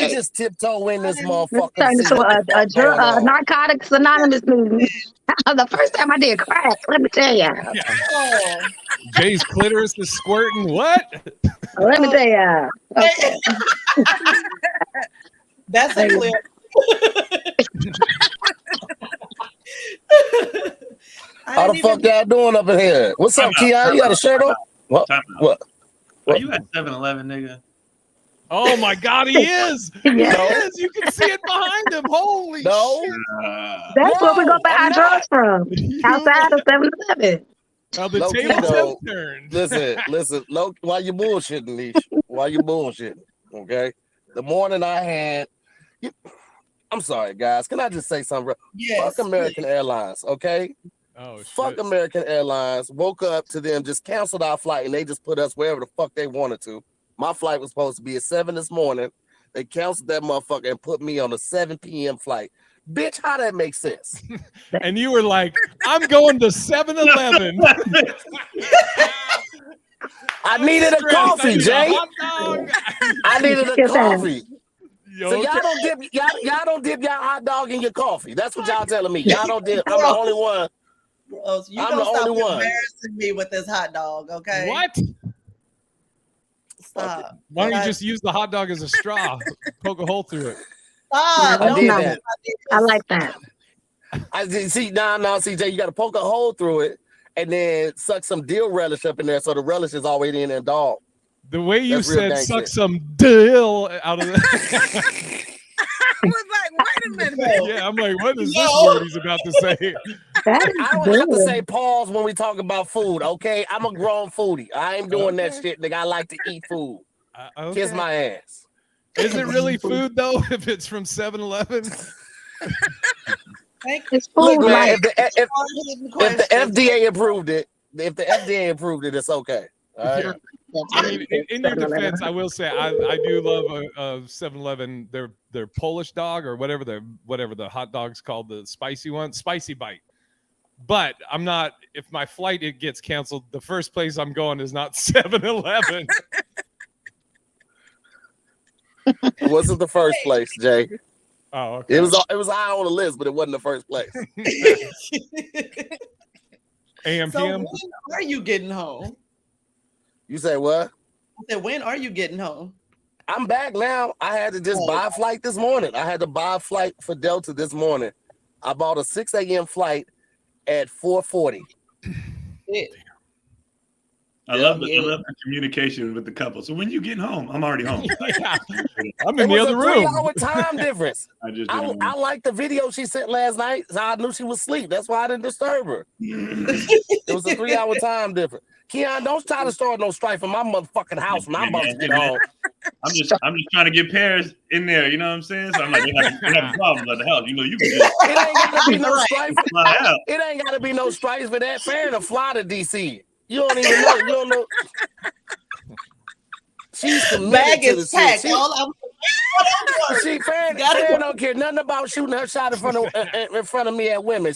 just tiptoe in this motherfucker. Turn into a Narcotics Anonymous movie. The first time I did crack, let me tell you. Oh. Jay's clitoris is squirting. What? Let me tell you. Okay. That's a clip. How the fuck y'all doing up in here? What's up, Keon? You got a shirt on? What? Are you at 7-Eleven, nigga? Oh my God, he is. He is. You can see it behind him. Holy shit. That's where we go buy our drugs from. Outside of 7-Eleven. Now the tables have turned. Listen. Why you bullshitting, Nesh? Why you bullshitting? Okay. The morning I had, I'm sorry, guys. Can I just say something real? Yes, Fuck American Airlines, okay? Oh, Fuck shit. American Airlines. Woke up to them, just canceled our flight, and they just put us wherever the fuck they wanted to. My flight was supposed to be at 7 this morning. They canceled that motherfucker and put me on a 7 p.m. flight. Bitch, how that make sense? And you were like, I'm going to 7-Eleven. I needed a coffee, Jay. I needed a coffee. Yo, So y'all don't dip y'all hot dog in your coffee. That's what y'all telling me. Y'all don't dip. I'm the only one. Gross. You I'm gonna the stop only one. embarrassing me with this hot dog, okay? What? Stop. Why don't you just use the hot dog as a straw? Poke a hole through it. Stop. I did that. I like that. I did, see, now, CJ, you got to poke a hole through it and then suck some dill relish up in there so the relish is already in there, dog. The way you That's real said dang suck shit. some dill out of it. I was like, wait a minute. Yeah, I'm like, what is this word he's about to say? That is I don't have to good. say pause when we talk about food, okay? I'm a grown foodie. I ain't doing that shit, nigga. I like to eat food. Okay. Kiss my ass. Is it really food though? If it's from 7-Eleven? It's Look, food man, like if the FDA approved it, it's okay. All right. I mean, in your defense, I will say I do love a 7-Eleven. Their Polish dog or whatever the hot dog's called, the spicy one, Spicy Bite. But I'm not. If my flight gets canceled, the first place I'm going is not 7-Eleven. It wasn't the first place, Jay. Oh, okay. It was high on the list, but it wasn't the first place. AM So PM. when are you getting home? You say what? I said, when are you getting home? I'm back now. I had to just buy a flight this morning. I had to buy a flight for Delta this morning. I bought a 6 a.m. flight at 4:40. I love the communication with the couple. So when you getting home? I'm already home. Yeah. I'm in the other room. 3-hour time difference. I I liked the video she sent last night. So I knew she was asleep. That's why I didn't disturb her. It was a 3-hour time difference. Keon, don't try to start no strife in my motherfucking house when I'm about to get home. I'm just trying to get Paris in there. You know what I'm saying? So I'm like, they have problems at the house. You know, you can just It ain't gotta be no strife. fly out. It ain't gotta be no strife for that. Farren to fly to DC. You don't even know. You don't know. She's committed Bag to the is packed. shit. Farren don't care nothing about shooting her shot in front of me at women.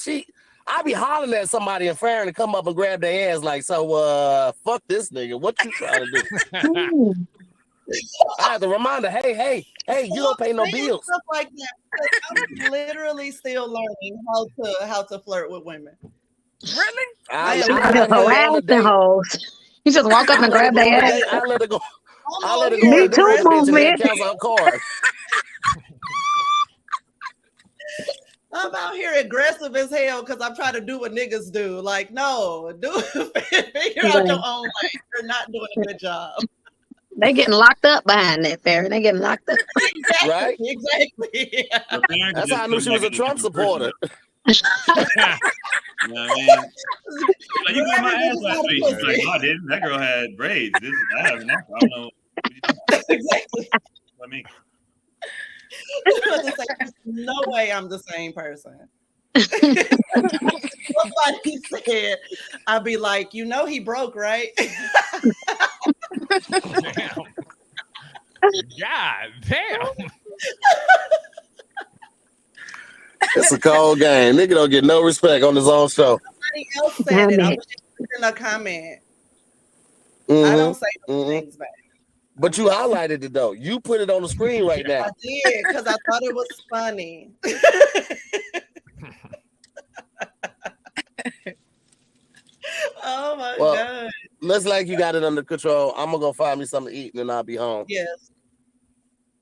I be hollering at somebody and Farren to come up and grab their ass like, so fuck this nigga. What you trying to do? I had to remind her, hey, you don't pay no bills. Stuff like that. I'm literally still learning how to flirt with women. Really? I just harassing hoes. You just walk up and grab their ass. I let her go. I let her Me go. Me too, movement. Cancel her card. I'm out here aggressive as hell because I'm trying to do what niggas do. Like, no, figure out your own way. You're not doing a good job. They getting locked up behind that, Farren. They getting locked up. Exactly. Right? Exactly. That's how I knew she was a Trump supporter. You know what I mean? Like, you got my ass last week. She's like, no, I didn't. That girl had braids. I don't know. Exactly. I mean, There's no way I'm the same person. Somebody said, I'd be like, you know, he broke, right? Damn. God damn. It's a cold game. Nigga don't get no respect on his own show. Somebody else said it. I was just in a comment. I don't say those things back. But you highlighted it though. You put it on the screen right now. I did because I thought it was funny. Oh my God. Looks like you got it under control. I'm gonna go find me something to eat and then I'll be home. Yes.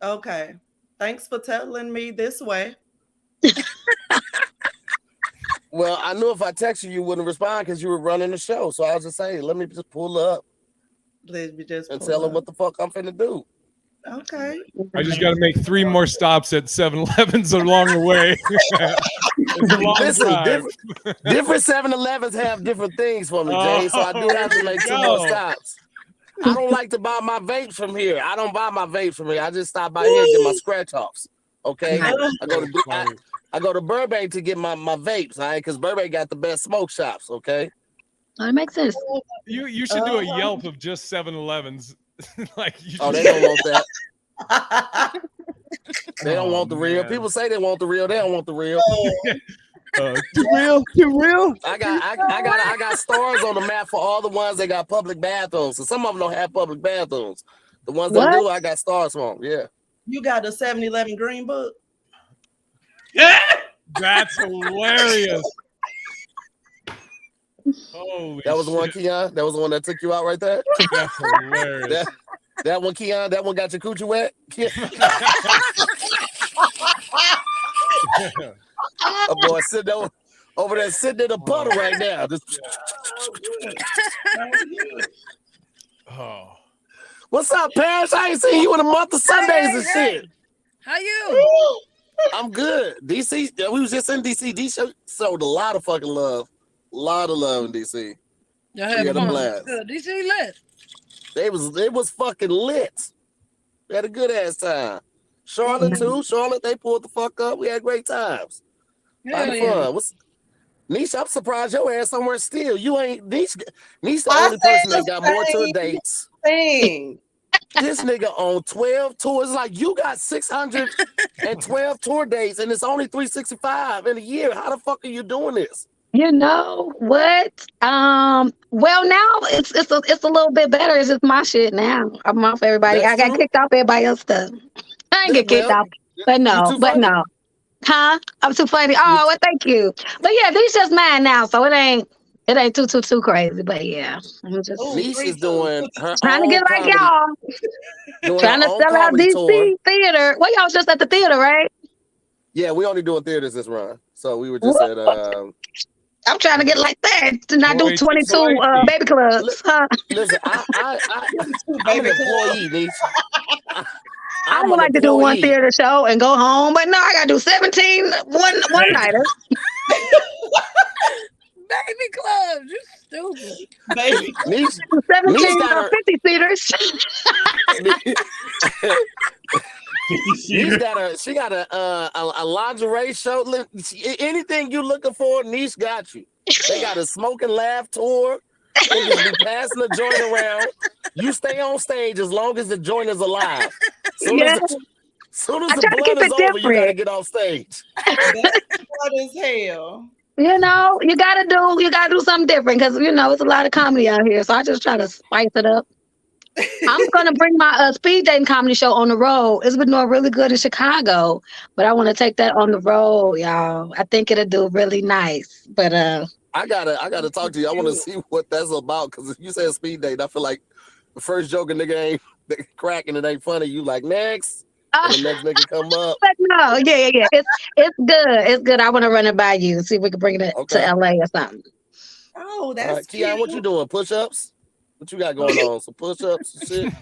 Okay. Thanks for telling me this way. Well, I knew if I texted you wouldn't respond because you were running the show. So I was just saying, let me just pull up and tell her what the fuck I'm finna do. Okay. I just got to make 3 more stops at 7-Elevens along the way. It's a long Listen, different 7-Elevens have different things for me, Jay. So I do have to make 2 more stops. I don't like to buy my vapes from here. I don't buy my vapes from here. I just stop by here and get my scratch offs. Okay, I go to Burbank to get my vapes, all right? Because Burbank got the best smoke shops. Okay. Oh, that makes sense. You should do a Yelp of just 7-Elevens. Like they don't want that. They don't want the real. People say they want the real. They don't want the real. Too real. I got stars on the map for all the ones that got public bathrooms. So some of them don't have public bathrooms. The ones that do, I got stars for them. Yeah. You got the 7-Eleven Green Book. Yeah. That's hilarious. Holy that was the one, Keon. That was the one that took you out right there. That's hilarious. That one, Keon. That one got your coochie wet. A boy sitting over there sitting in a puddle right now. Oh. What's up, Paris? I ain't seen you in a month of Sundays and shit. How you? I'm good. DC, we was just in DC. DC showed a lot of fucking love. A lot of love in DC. Y'all had a blast. DC lit. It was fucking lit. We had a good ass time. Charlotte too. Charlotte, they pulled the fuck up. We had great times. Had fun. Niche, I'm surprised your ass somewhere still. You ain't Niche the only person that got more tour dates. This nigga on 12 tours. Like you got 612 tour dates and it's only 365 in a year. How the fuck are you doing this? You know what? Well, now it's a little bit better. It's just my shit now. I'm off everybody. I got kicked off everybody else stuff. I ain't get kicked off, but no. Huh? I'm too funny. Oh, well, thank you. But yeah, these just mine now, so it ain't too crazy. But yeah, I'm just Niche is doing her trying to get like y'all. Trying to sell out DC tour. Theater. Well, y'all was just at the theater, right? Yeah, we only doing theaters this run. So we were just at I'm trying to get like that to not do 22 baby clubs. Listen, I'm an employee, Niche. I would like to do one theater show and go home, but no, I gotta do 17 one-nighters. Baby clubs, you stupid. Baby. 17 50-seaters. She got a lingerie show. Anything you looking for, Niche got you. They got a smoke and laugh tour. They just be passing the joint around. You stay on stage as long as the joint is alive. Soon as the blunt is over, you gotta get off stage. That's hard as hell. You know, you gotta do something different because it's a lot of comedy out here. So I just try to spice it up. I'm gonna bring my speed dating comedy show on the road. It's been doing really good in Chicago, but I want to take that on the road, y'all. I think it'll do really nice. But I gotta talk to you. I want to see what that's about because if you said speed date, I feel like the first joke a nigga ain't cracking, it ain't funny. You like next. The next nigga come up. But no, yeah. It's good. It's good. I want to run it by you. See if we can bring it to LA or something. Oh, that's cute. Keon, what you doing? Push-ups? What you got going on? Some push-ups and shit?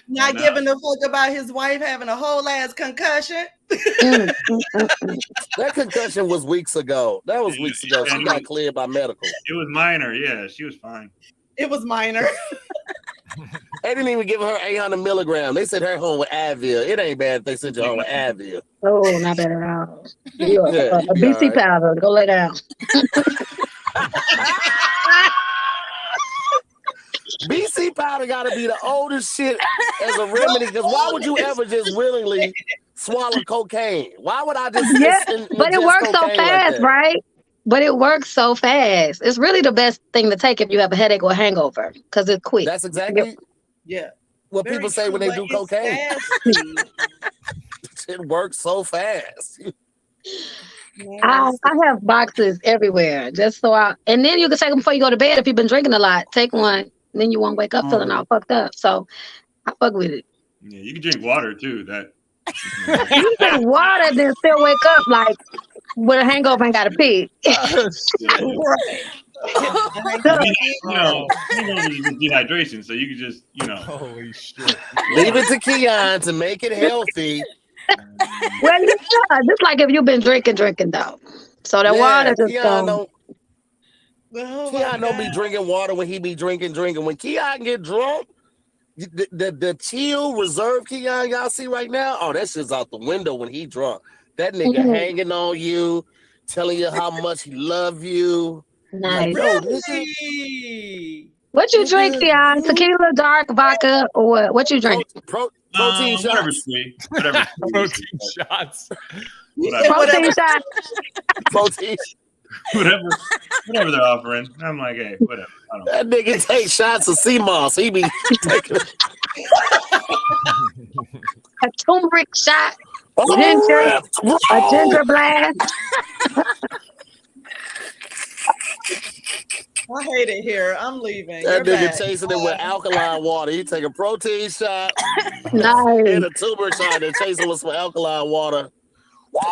Not giving a fuck about his wife having a whole ass concussion. That concussion was weeks ago. That was weeks ago. She got cleared by medical. It was minor. Yeah, she was fine. It was minor. They didn't even give her 800 milligrams. They sent her home with Advil. It ain't bad if they sent you home with Advil. Oh, not bad at all. A BC powder. Go lay down. BC powder got to be the oldest shit as a remedy. Because why would you ever just willingly swallow cocaine? Why would I just? But it works so fast, right? But it works so fast. It's really the best thing to take if you have a headache or a hangover because it's quick. That's exactly what Very people say true, when they do cocaine. It works so fast. I have boxes everywhere just so and then you can take them before you go to bed if you've been drinking a lot. Take one, then you won't wake up feeling all fucked up. So I fuck with it. Yeah, you can drink water too. You drink water, then still wake up like with a hangover and got to pee. Dehydration, so you can just, Holy shit. Leave it to Keon to make it healthy. Well, just like if you've been drinking though. So the water just goes. Keon don't be drinking water when he be drinking. When Keon get drunk, the chill reserve Keon y'all see right now. Oh, that shit's out the window when he drunk. That nigga hanging on you, telling you how much he love you. Nice. Like, yo, Really? What you drink, Keon? Tequila, dark, vodka, or what? What you drink? Protein whatever, shots. sweet. Whatever. Protein shots. Protein shot. Protein. Whatever they're offering. I'm like, hey, whatever. I don't That nigga take shots of sea moss. He be taking A turmeric shot. Oh, Ginger. A ginger blast. I hate it here. I'm leaving. That You're nigga back. chasing it with alkaline water. He take a protein shot Nice. and a turmeric shot and chasing with some alkaline water.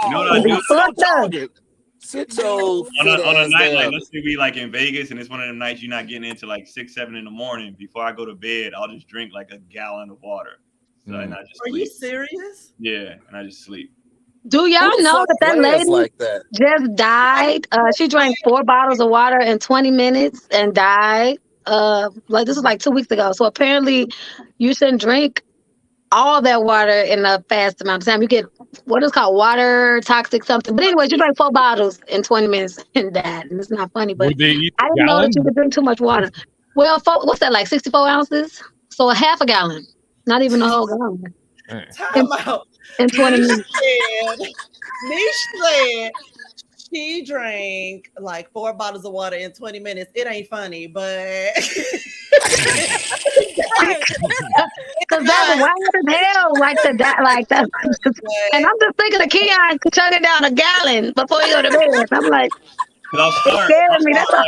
You know what I do? Sit your on a night down. like, let's say we like in Vegas and it's one of them nights you're not getting into like 6, 7 in the morning. Before I go to bed, I'll just drink like a gallon of water. So and I just Are sleep. you serious? Yeah, and I just sleep. Do y'all know that lady like that? just died? She drank 4 bottles of water in 20 minutes and died. Like this was like 2 weeks ago. So apparently, you shouldn't drink all that water in a fast amount of time. You get what is called water toxic something. But anyways, you drank 4 bottles in 20 minutes and died. And it's not funny, but I didn't know that you could drink too much water. Well, what's that, like 64 ounces? So a half a gallon, not even a whole gallon. Time out. In 20 minutes. Nesh said she drank like 4 bottles of water in 20 minutes. It ain't funny, but because that's wild as hell, like that. And I'm just thinking of Keon chugging down a gallon before you go to bed. I'm like, it's scaring me. That's all.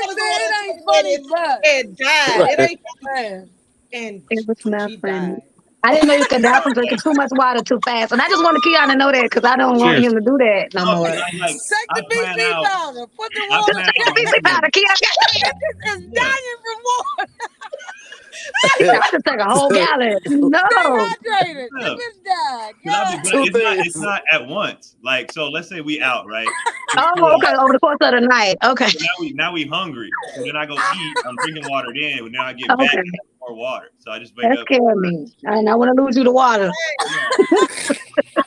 It ain't funny, but it died. It ain't funny. And it was not funny. I didn't know you could die from drinking too much water too fast. And I just want Keon to know that because I don't want him to do that no more. Take the BC powder. Put the water. Take the BC powder. Keon is dying from water. I just take a whole gallon. No. Dehydrated. Just died. It's not at once. Like, so let's say we out, right? Oh, okay. Over the course of the night. Okay. So now we hungry. So then I go eat. I'm drinking water then. And then I get back and more water. So I just wake up. That's scaring me. I don't want to lose you to water. I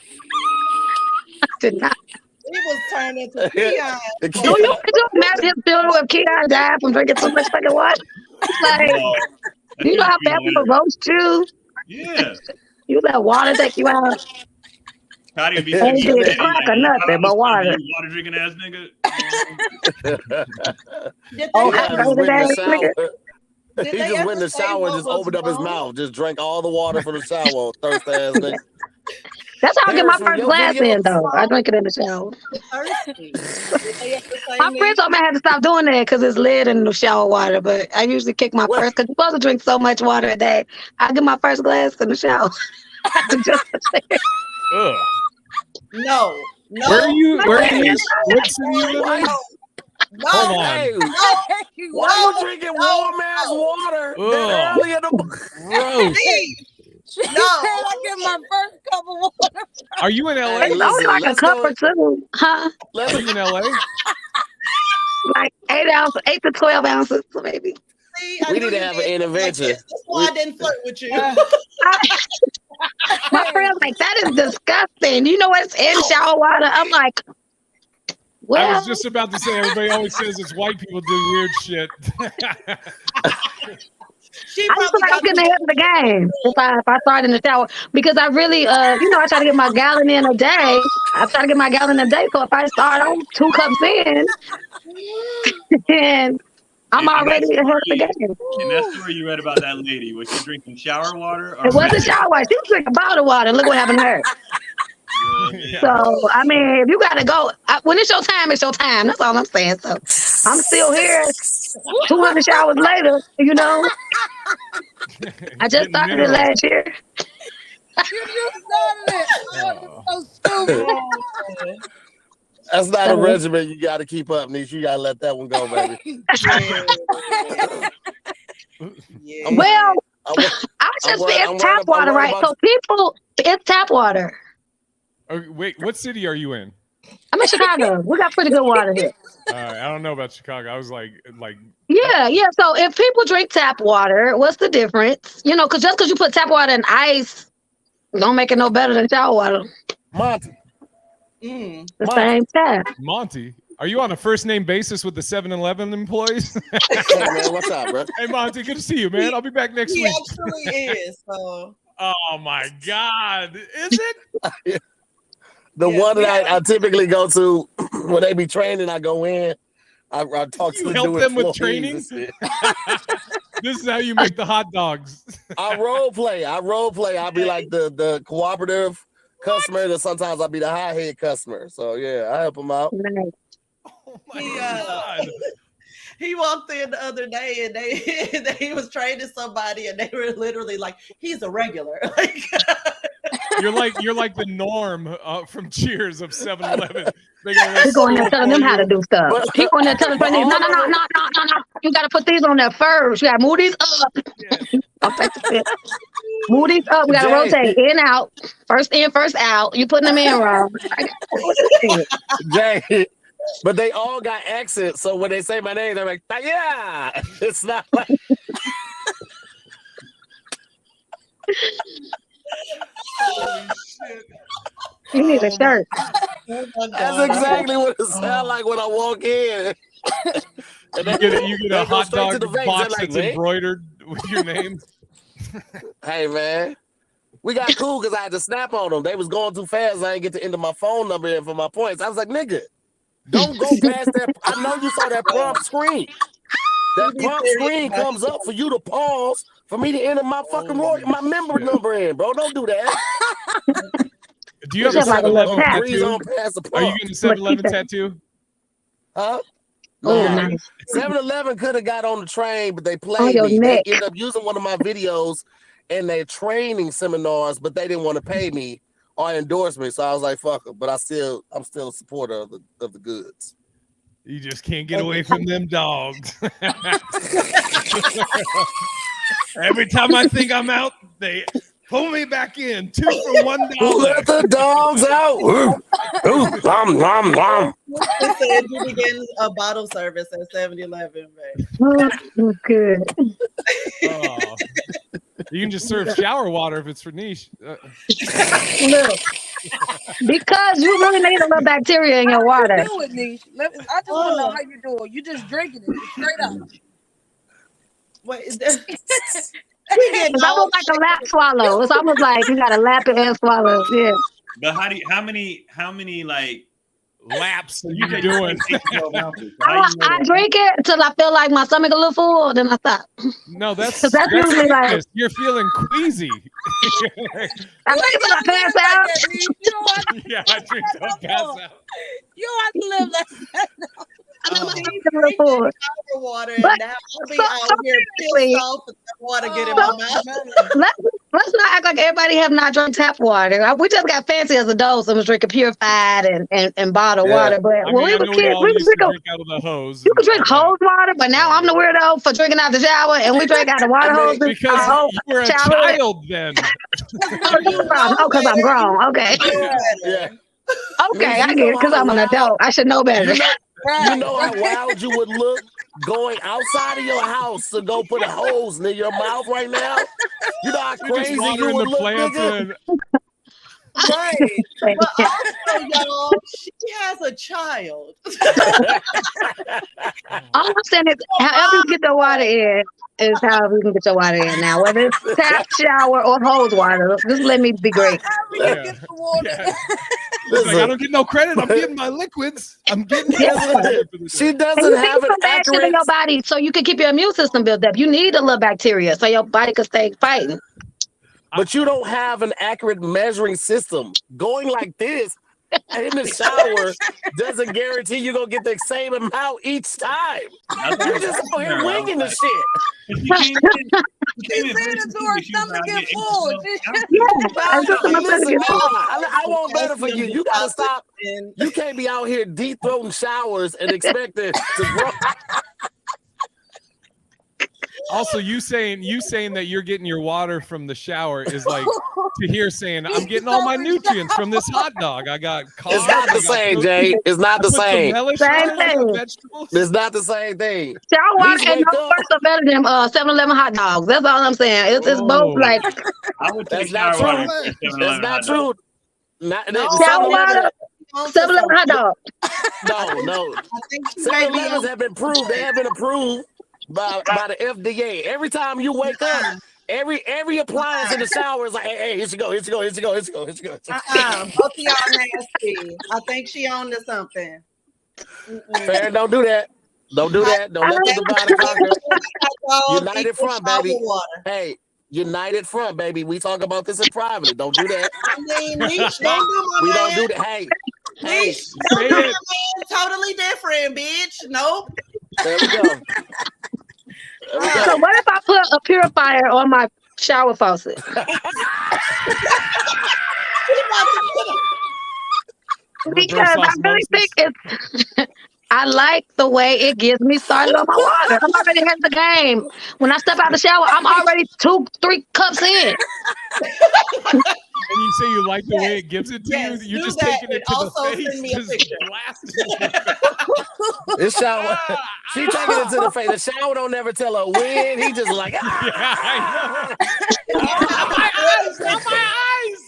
did not. It was turned into Keon. Could you imagine him feeling if Keon died from drinking so much fucking water? Like, do you know how bad people roast you? Yeah. You let water take you out. How do you be Ain't did crack or nothing but water. Water drinking ass nigga. Oh, nigga. He just went in the shower and just opened up his mouth. Just drank all the water from the shower. Thirsty ass nigga. That's how I get my first glass in, though. I drink it in the shower. My friends told me I had to stop doing that because it's lead in the shower water. But I usually kick my first, because you're supposed to drink so much water a day. I get my first glass in the shower. No. Where are you? What city you live in? No. Hold on. Hey, why you drinking warm ass water? Early in the Gross. No, I get my first cup of water. Are you in LA? It's only like a cup or two, huh? Are you in LA? Like 8 to 12 ounces, maybe. See, we need to have an intervention. That's why I didn't flirt with you. My friend's like, that is disgusting. You know what's in shower water? I'm like, well, I was just about to say, everybody always says it's white people do weird shit. I just feel like I'm getting ahead of the game if I start in the shower, because I really, I try to get my gallon in a day. I try to get my gallon a day. So if I start on 2 cups in, then I'm already ahead of the game. And that story you read about that lady, was she drinking shower water? Or it wasn't shower water. She was drinking bottled water. Look what happened to her. Yeah. So, I mean, if you got to go, when it's your time, it's your time. That's all I'm saying. So, I'm still here 200 showers later, I just started it last year. You just started it. So stupid. That's not a regimen you got to keep up, Nesh. You got to let that one go, baby. Yeah. Well, I was just saying it's tap water, right? So it's tap water. Oh, wait, what city are you in? I'm in Chicago. We got pretty good water here. I don't know about Chicago. I was like Yeah. So if people drink tap water, what's the difference? You know, because just because you put tap water in ice, don't make it no better than shower water. Monty. The same tap. Monty, are you on a first name basis with the 7-Eleven employees? Hey, man, what's up, bro? Hey, Monty, good to see you, man. I'll be back next week. He actually is. So. Oh my God, is it? The one that I typically go to when they be training, I go in. I talk to You the help dude them with employees training? and shit. This is how you make the hot dogs. I role play. I'll be like the cooperative customer, and sometimes I'll be the high head customer. So yeah, I help them out. Oh my God. He walked in the other day and he was training somebody and they were literally like, he's a regular. Like, You're like the Norm from Cheers of 7-Eleven. He's going there telling them how to do stuff. He's going there telling them, no. You got to put these on there first. You got to move these up. Move these up. We got to rotate in, out. First in, first out. You putting them in wrong. Jay, but they all got accents. So when they say my name, they're like, yeah. It's not like. Holy shit. You need a shirt. That's exactly what it sounds like when I walk in. And you get a hot dog box like, that's embroidered with your name. Hey, man. We got cool because I had to snap on them. They was going too fast. I didn't get to enter my phone number in for my points. I was like, nigga, don't go past that. I know you saw that prompt screen. That prompt screen comes up for you to pause for me to enter my fucking my member number in, bro. Don't do that. Do you have a 7-Eleven tattoo? Are you getting a 7-Eleven tattoo? Huh? Oh, nice. 7-Eleven could have got on the train, but they played me. They ended up using one of my videos in their training seminars, but they didn't want to pay me or endorse me. So I was like, fuck it. But I'm still a supporter of the goods. You just can't get away from them dogs. Every time I think I'm out, they pull me back in. 2 for $1. Let the dogs out. They said you be getting a bottle service at 7-Eleven, man. Oh, good. Oh. You can just serve shower water if it's for Nesh. Look, because you really need a little bacteria in your water. How you do it, Nesh? I just want to know how you do it. You just drinking it straight up. Wait, it's almost like a lap swallow. It's almost like you got to lap it and swallow. Yeah. But how many like laps are you doing? I drink it until I feel like my stomach a little full, then I stop. No, that's usually like you're feeling queasy. I think it's gonna pass out. Yeah, I drink till I pass out. You don't have to live like that. Water, and now I'll be out here pissed off with the water getting my mouth. Let's not act like everybody have not drunk tap water. We just got fancy as adults and was drinking purified and bottled water. But when we were kids, we could drink out of the hose. You could drink hose water, but now I'm the weirdo for drinking out the shower, and we drink out the water hose. Because you were a child then. Because I'm grown. Okay. Yeah. Okay, I get it because I'm an adult. I should know better. You know how wild you would look going outside of your house to go put a hose in your mouth right now? You know how crazy you would look, nigga? Right. But also, y'all, she has a child. All I'm saying is, however you get the water in is how you can get your water in now. Whether it's tap, shower, or hose water, just let me be great. Yeah. It's like, I don't get no credit. I'm getting my liquids. I'm getting She doesn't have an accurate in your body, so you can keep your immune system built up. You need a little bacteria so your body can stay fighting. But you don't have an accurate measuring system. Going like this in the shower doesn't guarantee you're going to get the same amount each time. You're just out here winging the shit. She said it to her stomach get full. Listen, I want better for you. You got to stop. You can't be out here deep-throating showers and expect it to grow. Also, you saying that you're getting your water from the shower is like Tahir saying I'm getting all my nutrients from this hot dog. I got carbs. It's not the same, Jay. It's not the same. Same thing. It's not the same thing. Shower water and no worse or better than 7-Eleven hot dogs. That's all I'm saying. It's both like. I would take That's shower not water. true. That's not true. Shower water. 7-Eleven hot dog. No. 7-Elevens have been proved. They have been approved by the FDA. Every time you wake up, every appliance in the shower is like, hey, here you go. Both of y'all nasty. I think she on to something. Farren, don't do that. Don't do that. Don't let the divide conquer. United front, baby. Hey, united front, baby. We talk about this in private. Don't do that. I mean, Nesh, don't do my We man. don't do that. Hey, Nesh, don't do my man. Totally different, bitch. Nope. there we go. So what if I put a purifier on my shower faucet? Because I really think it's. I like the way it gets me started on my water. I'm already ahead of the game. When I step out of the shower, I'm already 2-3 cups in. And you say you like the way it gives it to Yes, you. You're do just that, taking it and to also the face. send me a Just picture. blasting it. This shower, she taking it to the face. The shower don't never tell her when. He just like, Yeah, I know. Not my eyes.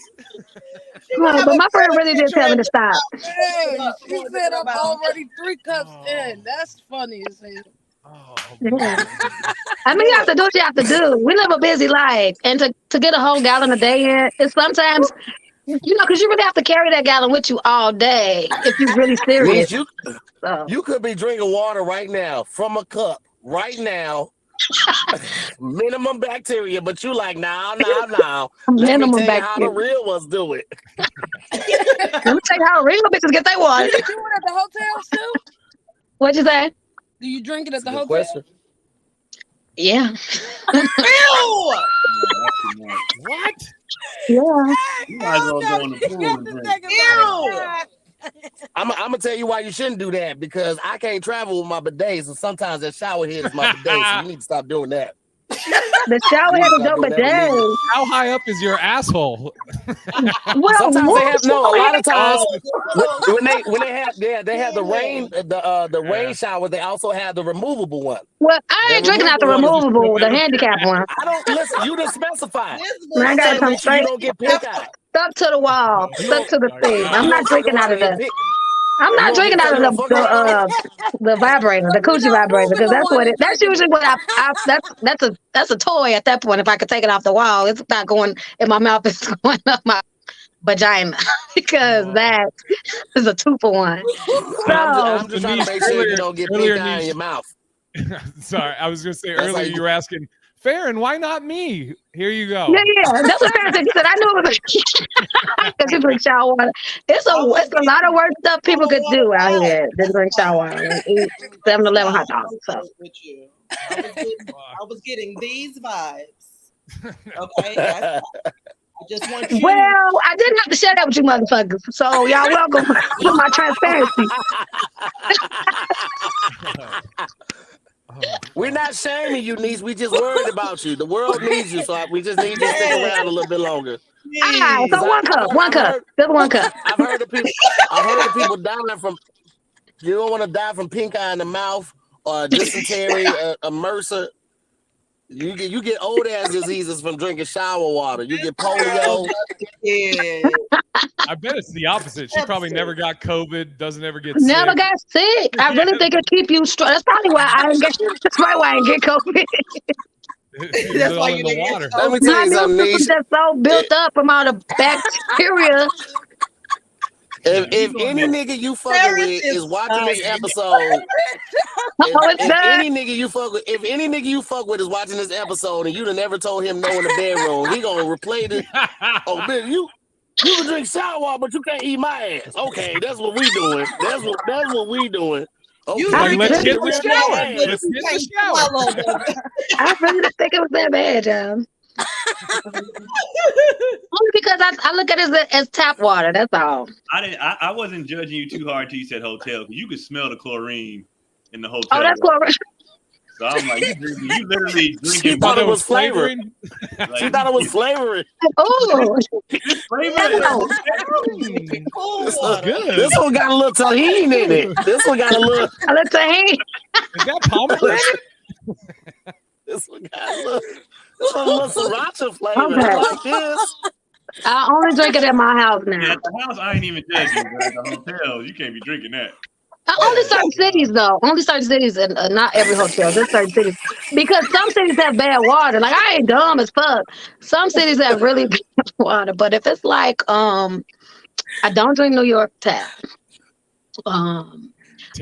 No, but my friend really did tell me to stop. Hey, she said I'm already 3 cups in. That's funny as hell. Oh, I mean, you have to do what you have to do. We live a busy life, and to get a whole gallon a day in, it's sometimes, because you really have to carry that gallon with you all day if you're really serious. you could be drinking water right now from a cup right now. Minimum bacteria, but you like, no. Let me tell you how the real ones do it. Let me tell you how real bitches get their water. Do you do it at the hotel still? What'd you say? Do you drink it at the hotel? Question. Yeah. Ew! what? Yeah. You might as well go in the pool and drink. Ew! I'm gonna tell you why you shouldn't do that, because I can't travel with my bidet, so sometimes that shower head is my bidet, so you need to stop doing that. The shower head is your bidet. How high up is your asshole? Well, Sometimes they have a lot of times Oh, when they have the rain rain shower, they also have the removable one. Well, I ain't drinking out the removable, the handicap one. I don't listen. You didn't specify. I gotta come You straight don't get pink eye. stuck to the wall, stuck to the thing. I'm not drinking out of the. I'm not drinking out of the vibrator, the coochie vibrator, because that's usually what that's a toy at that point. If I could take it off the wall, it's not going in my mouth, it's going up my vagina, because that is a 2-for-1. So I'm just trying to make sure you don't get pink eye in your mouth. Sorry, I was gonna say earlier you were asking, Farren, why not me? Here you go. yeah, that's what Farren said. He said, I knew it was because you drink shower water. It's a lot of work stuff people could do out here to drink shower water and eat 7-Eleven hot dogs. So. I was getting these vibes. Okay, I just want you. Well, I didn't have to share that with you motherfuckers. So y'all welcome to my transparency. We're not shaming you, niece. We just worried about you. The world needs you, so we just need you to stick around a little bit longer. All right, so one cup, just 1 cup. I've heard of people dying from. You don't want to die from pink eye in the mouth or dysentery, a MRSA. You get old ass diseases from drinking shower water. You get polio. Yeah. I bet it's the opposite. She probably never got COVID, doesn't ever get Never sick. got sick. I really think it keep you strong. That's probably why I didn't get. That's probably why I didn't get COVID. That's why in you the didn't water. get Let me tell My you something, immune niece. system's just so built up from all the bacteria. If any nigga you fucking with is watching this episode, if any nigga you fuck with is watching this episode and you done never told him no in the bedroom, he gonna replay this. Oh, bitch, you can drink sour water, but you can't eat my ass. Okay, that's what we doing. That's what we doing. Okay, Like, let's get in the shower. ass. Let's get in the shower. I really didn't think it was that bad, John. Only because I look at it as tap water. That's all. I wasn't judging you too hard till you said hotel, because you could smell the chlorine in the hotel. Oh, that's chlorine. So I'm like, you literally drinking. She thought it was flavoring. Like, She thought it was flavoring. Oh, This is good. This one got a little tahini in it. This one got a little. tahini. Is that pomegranate? This one got a little sriracha flavor. Okay. I like this. I only drink it at my house now. at the house, I ain't even judging. But at the hotel, you can't be drinking that. Only certain cities, though. Only certain cities, and not every hotel. Just certain cities, because some cities have bad water. Like I ain't dumb as fuck. Some cities have really bad water. But if it's like, I don't drink New York tap. Tampa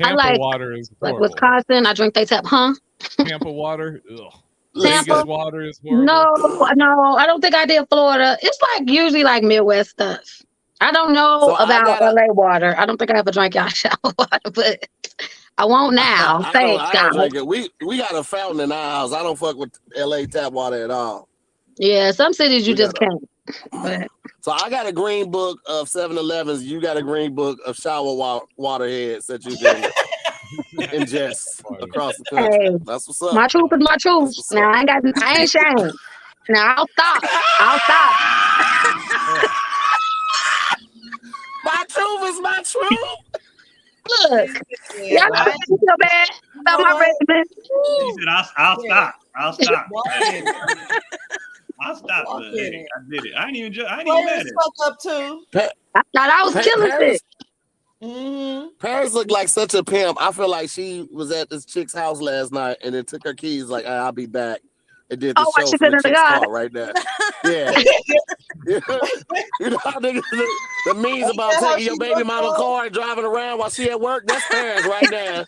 I like water is like horrible. Wisconsin. I drink they tap, huh? Tampa water. Ugh. Tampa? Vegas water is horrible. No, I don't think I did Florida. It's like usually like Midwest stuff. I don't know So about LA water. I don't think I ever drank y'all shower water, but I won't now. Thanks, I don't God. drink it. We got a fountain in our house. I don't fuck with LA tap water at all. Yeah, some cities you just can't. But So I got a green book of 7-Elevens. You got a green book of shower water heads that you can ingest across the country. Hey, that's what's up. my truth is my truth. Now I ain't ashamed. Now I'll stop. My truth is my truth. Look, y'all know I feel bad about my regimen. He said, I'll stop. I'll stop. I'll stop. Walk Hey, in it. I did it. I ain't even mad Where's at it. fuck up too? I thought I was killing Paris, it. Paris looked like such a pimp. I feel like she was at this chick's house last night and then took her keys like, I'll be back. And did the show she for the could've chick's got car right there. Yeah. You know how niggas, the memes about taking your baby mama car and driving around while she at work? That's Paris right now.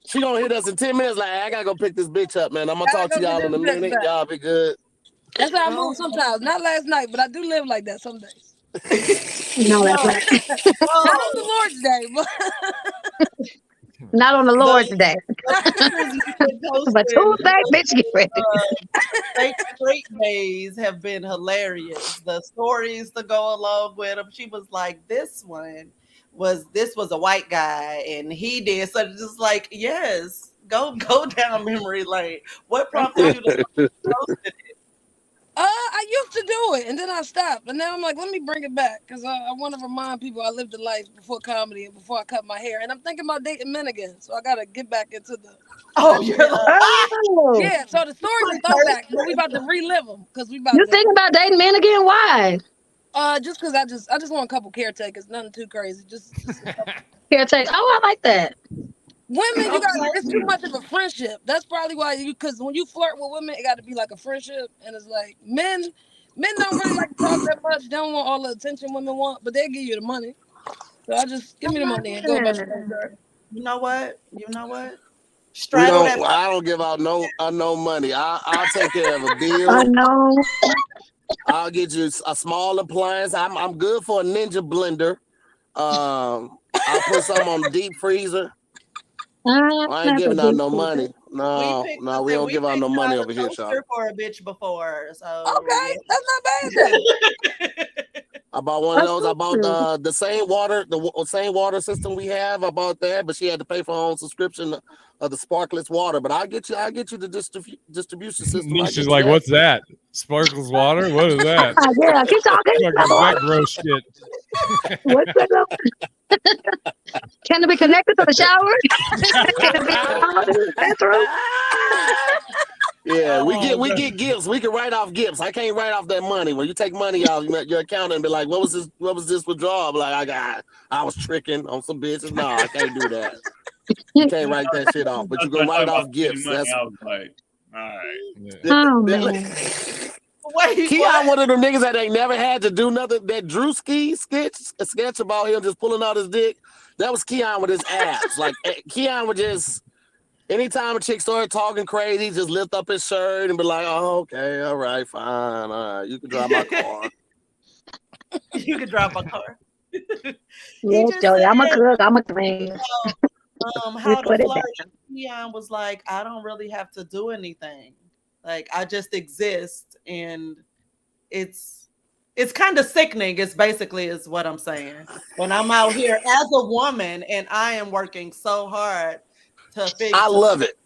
She gonna hit us in 10 minutes like, I gotta go pick this bitch up, man. I'm gonna talk to y'all in a minute. Y'all be good. That's how I move sometimes. Not last night, but I do live like that some days. No, that's right. Not on the Lord's Day, but Not on the Lord's Day. But Tuesday, bitch, get ready. Straight days have been hilarious. The stories to go along with them. She was like, this was a white guy, and he did. So just like, yes, go down memory lane. What prompted you to post it? I used to do it, and then I stopped. And now I'm like, let me bring it back, because I want to remind people I lived a life before comedy and before I cut my hair. And I'm thinking about dating men again, so I got to get back into the... Yeah, so the stories are throwback, but we about to relive them, because we about You thinking about dating men again? Why? Just because I just want a couple caretakers, nothing too crazy. Just Caretaker. Oh, I like that. Women, it's too much of a friendship. That's probably why because when you flirt with women, it got to be like a friendship. And it's like men don't really like to talk that much. They don't want all the attention women want, but they'll give you the money. So I just give me the money and go about your thing. You know what? I don't give out no money. I'll take care of a bill. I know. I'll get you a small appliance. I'm good for a Ninja blender. I'll put some on the deep freezer. I ain't giving out no money. No, we don't give out no money over here, y'all. For a bitch before, so okay, that's not bad. I bought one of those. I bought the same water system we have. I bought that, but she had to pay for her own subscription of the sparkless water. But I'll get you the distribution system. She's like, what's that? Sparkles water? What is that? Yeah, keep talking. That gross shit. What's that? Can it be connected to the shower? Can it be bathroom? Yeah, we get gifts. We can write off gifts. I can't write off that money. When you take money out, your accountant and be like, what was this withdrawal? I'm like, I was tricking on some bitches. No, I can't do that. You can't write that shit off, but you can write off gifts. That's I was like, all right. Oh, man. Keon, one of them niggas that ain't never had to do nothing. That Drew Ski sketch about him just pulling out his dick. That was Keon with his abs. Like Keon would just, anytime a chick started talking crazy, just lift up his shirt and be like, "Oh, okay, all right, fine, all right, you can drive my car." You can drive my car. Yes, Joey, I'm a cook. I'm a clean. How to flirt? Keon was like, I don't really have to do anything. Like I just exist, and it's kind of sickening. It's basically is what I'm saying. When I'm out here as a woman, and I am working so hard to figure. I love it.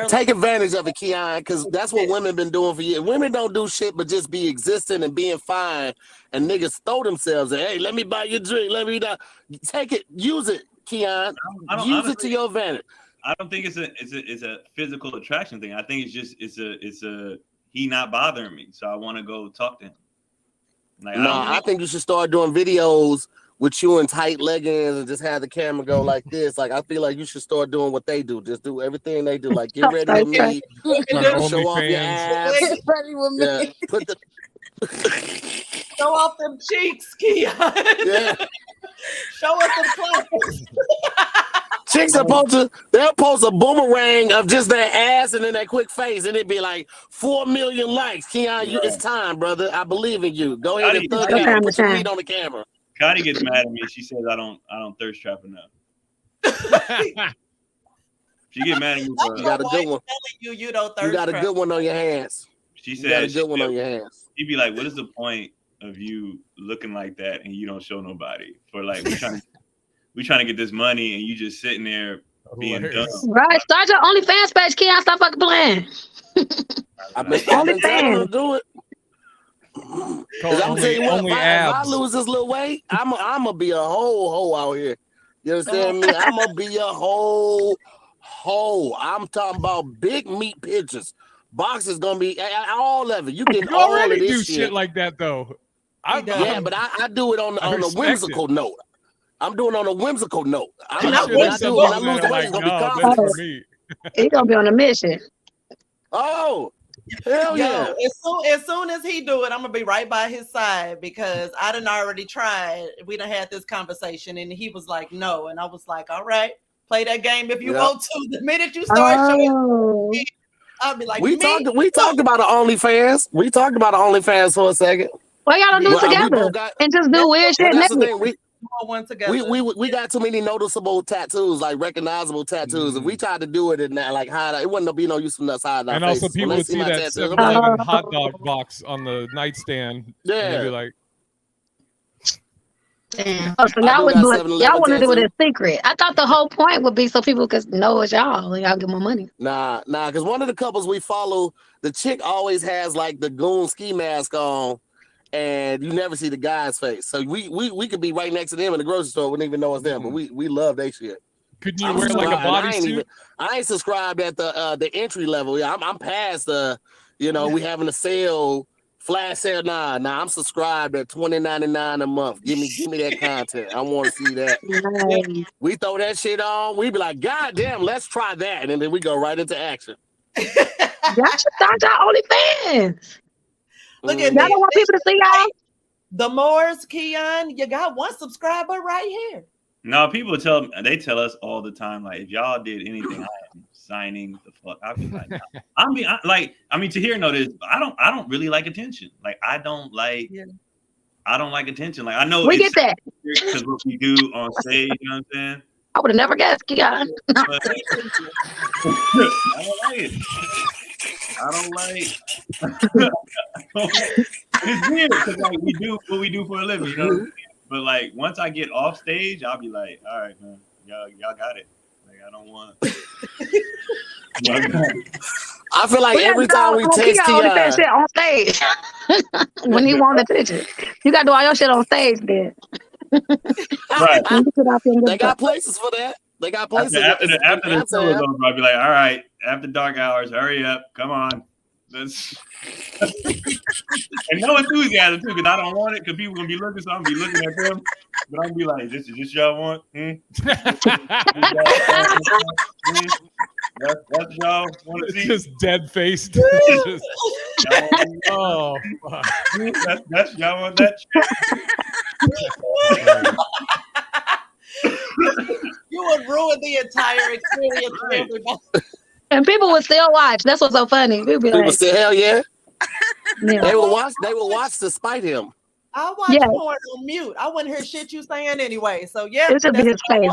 Take advantage of it, Keon, because that's what women been doing for years. Women don't do shit but just be existing and being fine, and niggas throw themselves and, hey, let me buy you a drink, let me take it, use it, Keon. Use it to your advantage. I don't think it's a physical attraction thing. I think it's a he not bothering me, so I want to go talk to him. Like, I think you should start doing videos with you in tight leggings and just have the camera go like this. Like, I feel like you should start doing what they do. Just do everything they do. Like, get ready with me. Show off your abs. Get ready with me. Yeah, show off them cheeks, Keon. Yeah. Show us the clothes. Chicks they'll post a boomerang of just their ass and then that quick face, and it'd be like 4 million likes. Keon, it's time, brother. I believe in you. Go ahead and put your feet on the camera. Connie gets mad at me. She says I don't thirst trap enough. She get mad at me. You got a good one. You don't thirst. You got a good one on your hands. She said you got a good one on your hands. She'd be like, "What is the point of you looking like that and you don't show nobody? For like we trying to get this money and you just sitting there being dumb." Right, start your OnlyFans page, Keon. Stop fucking playing. I've been telling her to do it. I'm telling you what, if I lose this little weight, I'm gonna be a whole hoe out here. You understand me? I'm gonna be a whole hoe. I'm talking about big meat pictures. Boxes gonna be all of it. You can already do shit like that though. Yeah, but I do it on a whimsical note. I'm doing it on a whimsical note. When I lose weight, it's gonna be confident. He's gonna be on a mission. Oh. Hell yeah. As soon as he do it, I'm gonna be right by his side because I done already tried. We done had this conversation and he was like, no. And I was like, all right, play that game if you want to. The minute you start showing me, I'll be like, we talked about the OnlyFans. We talked about the OnlyFans for a second. Why y'all don't do it together and just do weird shit naked? We got too many noticeable tattoos, like recognizable tattoos. If we tried to do it in that, like hide, it wouldn't be no use from us hiding. And also, people would see that 7-Eleven hot dog box on the nightstand. Yeah, and they'd be like, "Damn." Oh, so y'all want to do it in secret? I thought the whole point would be so people could know it's y'all and y'all get more money. Nah, because one of the couples we follow, the chick always has like the goon ski mask on. And you never see the guy's face, so we could be right next to them in the grocery store, wouldn't even know it's them. But we love that shit. Couldn't you wear like a bodysuit? I ain't subscribed at the entry level. Yeah, I'm past the, we having a sale, flash sale. Nah, I'm subscribed at $20.99 a month. Give me that content. I want to see that. Nice. We throw that shit on. We be like, God damn, let's try that, and then we go right into action. Y'all should start y'all OnlyFans. Look at y'all don't want people to see y'all. The Moores, Keon, you got one subscriber right here. No, people tell us all the time, like, if y'all did anything, I am signing the fuck. I'll be like, Tahir know this, but I don't really like attention. Like, I don't like attention. Like, I know we get that because what we do on stage, you know what I'm saying? I would have never guessed, Keon. I don't like it. I don't like. It's weird because like we do what we do for a living, you know. But like once I get off stage, I'll be like, all right, man, y'all got it. Like I don't want. I feel like every time we text that shit on stage when he want attention, you got to do all your shit on stage then. Right. They got places for that. They got places. After the show is over, I'll be like, all right, after dark hours, hurry up, come on. And no enthusiasm too, because I don't want it, because people gonna be looking, so I'm gonna be looking at them, but I'm gonna be like, this y'all want? That's y'all want to see? Just dead faced. Oh, fuck. That's y'all want that shit? You would ruin the entire experience for everybody. And people would still watch. That's what's so funny. People still, hell yeah. They will watch to spite him. I watch porn on mute. I wouldn't hear shit you saying anyway. So yeah, it should be his face.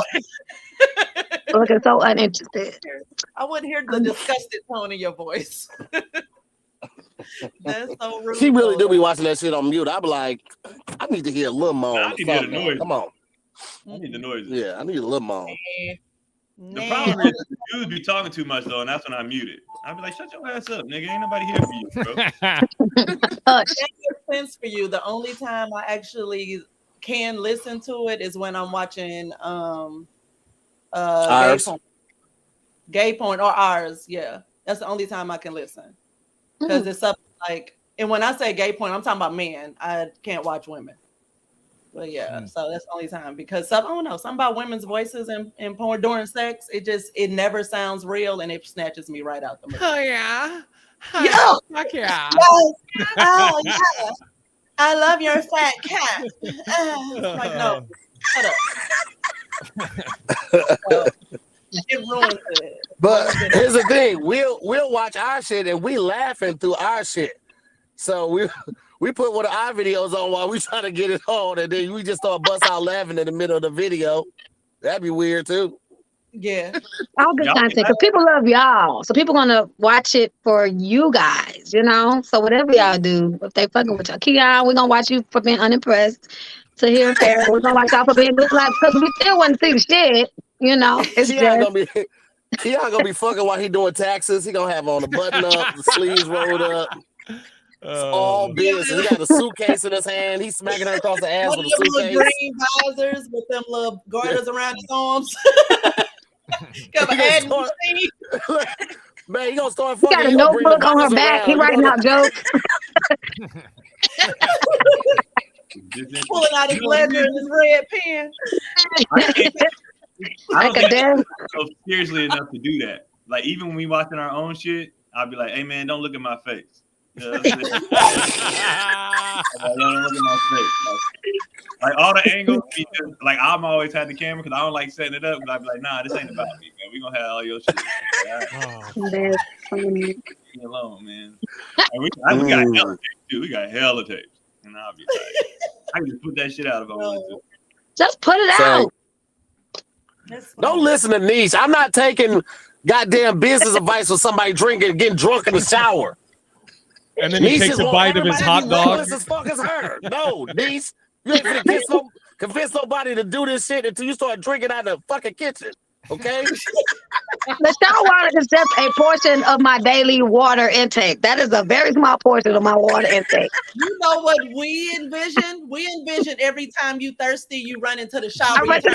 Looking so uninterested. I wouldn't hear the disgusted tone in your voice. That's so rude. She really do be watching that shit on mute. I be like, I need to hear a little moan. I need to hear the noise. Come on. I need the noise. Yeah, I need a little moan. The problem is the dudes be talking too much though, and that's when I mute it. I'll be like, shut your ass up, nigga. Ain't nobody here for you, bro. That makes sense for you. The only time I actually can listen to it is when I'm watching gay porn or ours. Yeah, that's the only time I can listen because it's up like. And when I say gay porn, I'm talking about men. I can't watch women. But yeah, so that's the only time because I don't know, something about women's voices in porn during sex. It never sounds real and it snatches me right out the movie. Oh yeah. Yeah. Fuck yeah. Yes. Oh yeah. I love your fat cat. Like no, shut up. It ruins it. But here's the thing: we'll watch our shit and we laughing through our shit. So we put one of our videos on while we trying to get it on, and then we just start bust out laughing in the middle of the video. That'd be weird too. Yeah. All good content because people love y'all, so people gonna watch it for you guys. You know, so whatever y'all do, if they fucking with y'all, Keon, we gonna watch you for being unimpressed. Tahir and Farren, we're gonna watch y'all for being good life because we still want to see the shit. You know, it's Keon gonna be fucking while he doing taxes. He gonna have on a button up, the sleeves rolled up. It's all business. He got a suitcase in his hand. He's smacking her across the ass with a suitcase. Green visors with them little garters around his arms. Man, he gonna start fucking. He got a notebook on her back. He writing out jokes. Pulling out his ledger and his red pen. I don't think so seriously enough to do that. Like even when we watching our own shit, I'll be like, "Hey man, don't look at my face." Don't look at my face. Like all the angles, like I'm always had the camera because I don't like setting it up. Because I'd be like, "Nah, this ain't about me, man. We gonna have all your shit." Leave me alone, man. We got hella tapes too. We got hella tapes, and I'll be like, I can just put that shit out if I want to. Just put it out. Don't listen to Nesh. I'm not taking goddamn business advice from somebody drinking and getting drunk in the shower. And then he takes a bite of his hot dog. As fuck as her. No, Nesh. You ain't gonna convince nobody to do this shit until you start drinking out of the fucking kitchen. Okay? The shower water is just a portion of my daily water intake. That is a very small portion of my water intake. You know what we envision? We envision every time you thirsty, you run into the shower. That's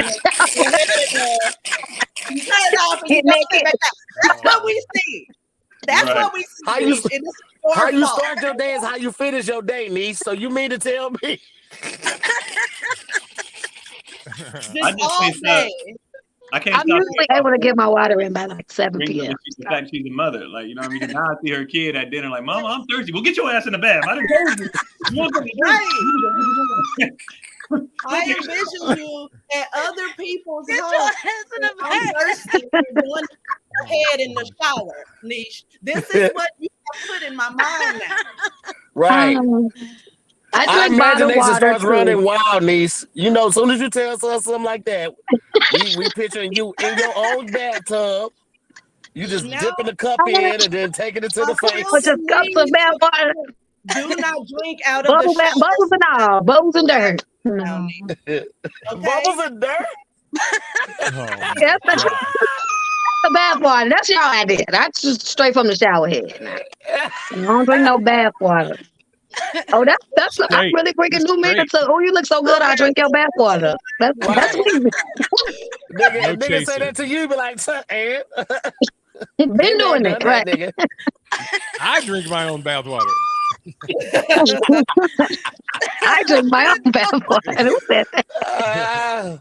what we see. That's what we see. How you start your day is how you finish your day, Nesh. So you mean to tell me? I'm usually able to get my water in by like 7 p.m. The fact she's a mother, like you know what I mean. Now I see her kid at dinner, like, "Mama, I'm thirsty. Well, get your ass in the bath. I didn't I envision you at other people's homes. I'm thirsty. One head in the shower, Nesh. This is what you have put in my mind now. Right. I imagination starts running wild, Nesh. You know, as soon as you tell us something like that, we picturing you in your own bathtub. You just dipping the cup in and then taking it to the face. With just cups of bath water. Do not drink out of the shower. Bubbles and all. Bubbles and dirt. No. Okay? Bubbles and dirt? Yes, the bath water. That's your idea. That's just straight from the shower head. I don't drink no bath water. Oh, that's I'm really bringing new men to. Oh, you look so good. I'll drink your bath water. That's easy. Nigga say that to you, be like, and been doing it, right? Nigga. I drink my own bath water. I drink my own bath water. Who said that?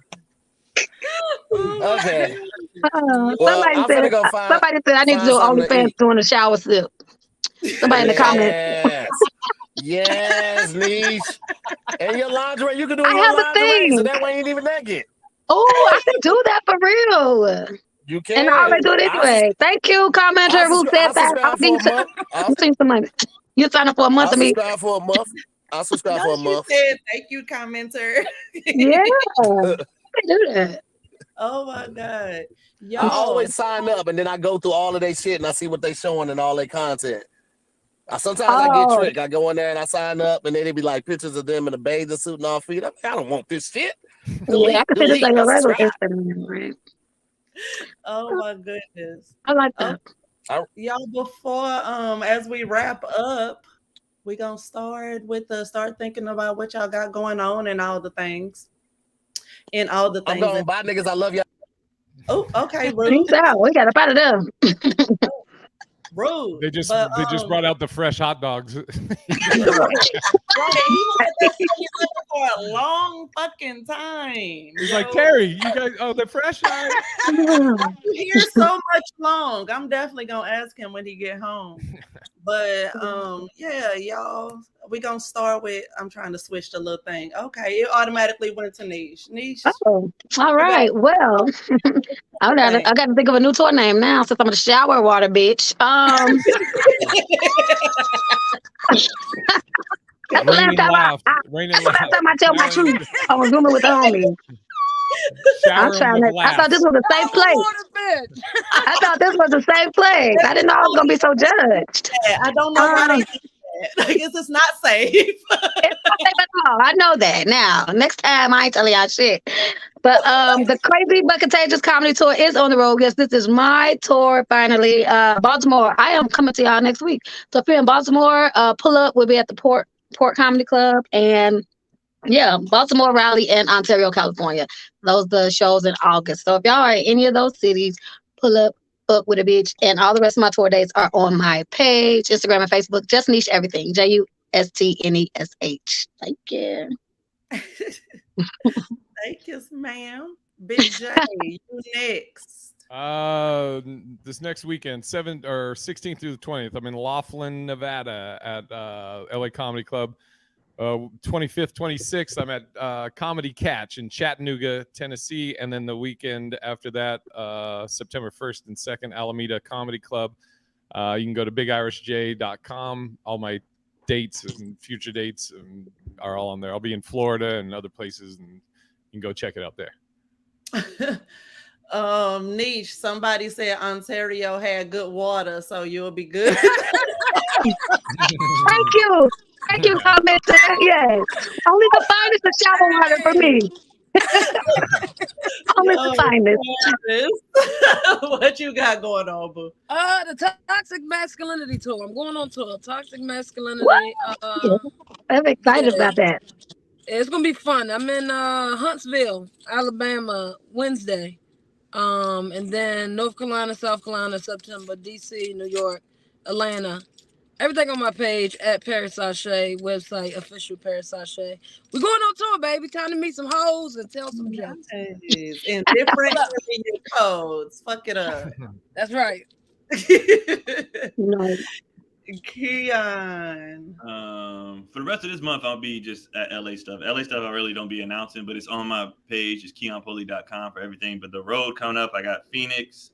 Okay. Somebody said I need to do OnlyFans doing a shower sip. Somebody in the comments. Yes, Nesh. And your lingerie, you can do your lingerie, so that way you ain't even naked. Oh, I can do that for real. You can. And I always do it anyway. Thank you, commenter who said that. I'll see some money. You sign up for a month of me. I'll subscribe for a month. Thank you, commenter. Yeah, I can do that. Oh my God. Yo. I always sign up and then I go through all of their shit and I see what they showing and all their content. Sometimes I get tricked. I go in there and I sign up and then it'd be like pictures of them in a bathing suit and all feet. I don't want this shit. Yeah, I can see this like a regular Instagram, right? Oh my goodness. I like that. Y'all, before as we wrap up, we gonna start thinking about what y'all got going on and all the things. And all the things. I'm going, bye niggas, I love y'all. Oh, okay, rude. Peace out. We got up out of there. Rude. They just brought out the fresh hot dogs. Right. He was for a long fucking time. He's like, Terry, you guys, they're fresh. You hear so much long. I'm definitely gonna ask him when he get home. But yeah, y'all, we gonna start with. I'm trying to switch the little thing. Okay, it automatically went to Nesh. Nesh. Oh, all right. Well, I got to think of a new tour name now since I'm a shower water bitch. Rain and laugh. That's the last time I tell my truth. I was zooming with the homies. I thought this was a safe place. I thought this was a safe place. I didn't know I was gonna be so judged. I don't know why they do that. I guess it's not safe. It's not safe at all. I know that now. Next time I ain't telling y'all shit. But the Crazy but Contagious Comedy Tour is on the road. Yes, this is my tour finally. Baltimore. I am coming to y'all next week. So if you're in Baltimore, pull up. We'll be at the Port Comedy Club and Baltimore, Raleigh, and Ontario, California. Those are the shows in August. So if y'all are in any of those cities, pull up, book with a bitch. And all the rest of my tour dates are on my page, Instagram and Facebook. Just Nesh everything. JUSTNESH. Thank you. Thank you, ma'am. Big J, you next. This next weekend, 16th through the 20th, I'm in Laughlin, Nevada at LA Comedy Club. 25th, 26th, I'm at Comedy Catch in Chattanooga, Tennessee. And then the weekend after that, September 1st and 2nd, Alameda Comedy Club. You can go to bigirishj.com. All my dates and future dates are all on there. I'll be in Florida and other places, and you can go check it out there. Nesh, somebody said Ontario had good water, so you'll be good. Thank you. Thank you, commenter. Yes. Only the finest of shower water for me. Only the finest. What you got going on, boo? The Toxic Masculinity Tour. I'm going on tour. Toxic Masculinity. I'm excited about that. It's gonna be fun. I'm in Huntsville, Alabama, Wednesday. And then North Carolina, South Carolina, September, DC, New York, Atlanta. Everything on my page at Paris Sashay, website, official Paris Sashay. We're going on tour, baby. Time to meet some hoes and tell some jokes. In different codes. Fuck it up. That's right. Nice. Keon. For the rest of this month, I'll be just at LA stuff. LA stuff I really don't be announcing, but it's on my page. It's KeonPolee.com for everything. But the road coming up, I got Phoenix,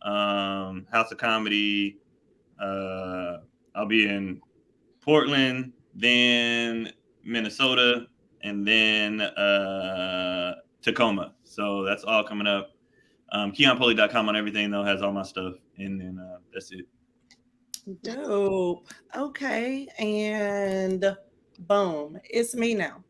House of Comedy. I'll be in Portland, then Minnesota, and then Tacoma. So that's all coming up. KeonPolee.com on everything, though, has all my stuff. And then that's it. Dope. Okay. And boom. It's me now.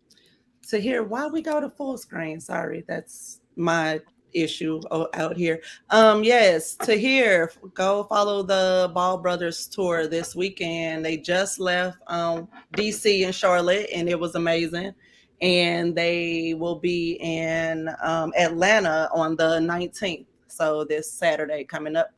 Tahir, why we go to full screen? Sorry, that's my issue out here. Yes, Tahir, go follow the Ball Brothers tour this weekend. They just left DC and Charlotte, and it was amazing. And they will be in Atlanta on the 19th. So this Saturday coming up,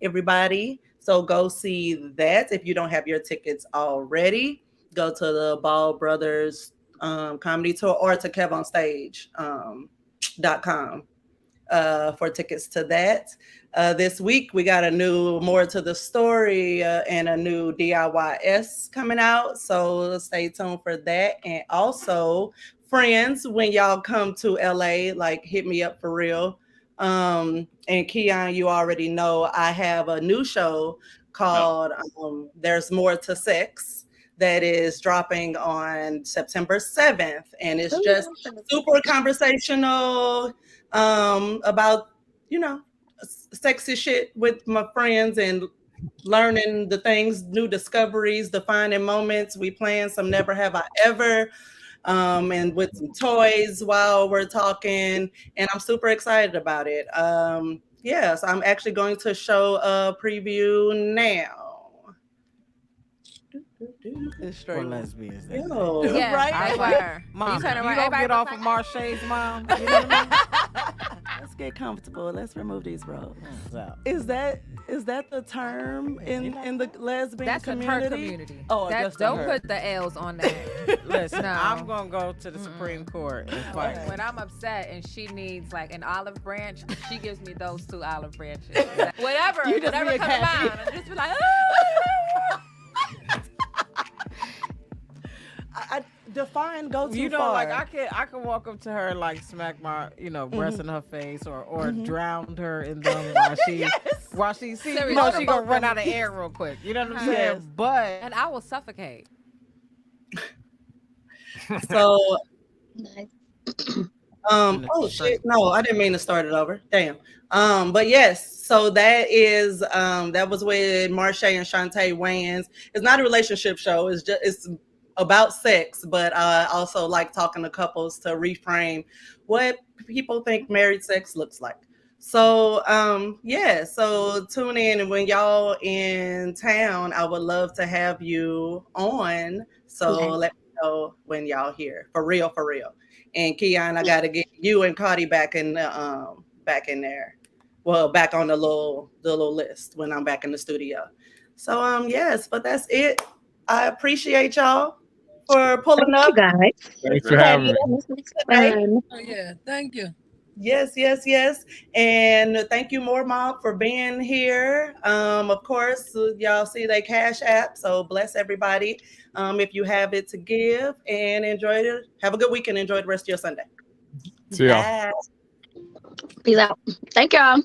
everybody. So go see that. If you don't have your tickets already, go to the Ball Brothers comedy tour or to KevOnStage.com for tickets to that. This week, we got a new More to the Story and a new DIYS coming out. So stay tuned for that. And also, friends, when y'all come to LA, like hit me up for real. And Keon, you already know I have a new show called There's More to Sex that is dropping on September 7th. And it's just super conversational about, sexy shit with my friends and learning the things, new discoveries, defining moments. We playing some Never Have I Ever. And with some toys while we're talking, and I'm super excited about it. yes, I'm actually going to show a preview now. For lesbians. Yo. Yeah, Right? they were. Mom, You turn around, you don't everybody get was off like, of Marche's, Mom. You know what I mean? Let's get comfortable. Let's remove these robes. So, Is that the term in the lesbian That's community? a her community. Oh, That's, don't put the L's on that. listen, No. I'm gonna go to the Supreme Court and fight. When I'm upset and she needs like an olive branch, she gives me those 2 olive branches. Whatever You just comes be to a cashier. mind. I'm just be like, I define go too You know, far. like I can walk up to her, like smack my, breast in her face, or drown her in them while she see, Seriously. she gonna run out of air real quick. You know what I'm saying? Yes. But and I will suffocate. So, Nice. oh shit, no, I didn't mean to start it over. Damn. But yes, so that is that was with Marsha and Shantae Wayans. It's not a relationship show. It's about sex, but I also like talking to couples to reframe what people think married sex looks like. So yeah, so tune in, and when y'all in town, I would love to have you on. So let me know when y'all here. For real, for real. And Keon, I gotta get you and Cardi back in there. Well, back on the little list when I'm back in the studio. So yes, but that's it. I appreciate y'all for pulling up. You guys. Thanks for having me. Fun. Oh yeah, thank you. Yes. And thank you, MooreMods, for being here. Of course, y'all see they Cashapp, so bless everybody. If you have it to give, and enjoy it. Have a good weekend. Enjoy the rest of your Sunday. See y'all. Bye. Peace out. Thank y'all.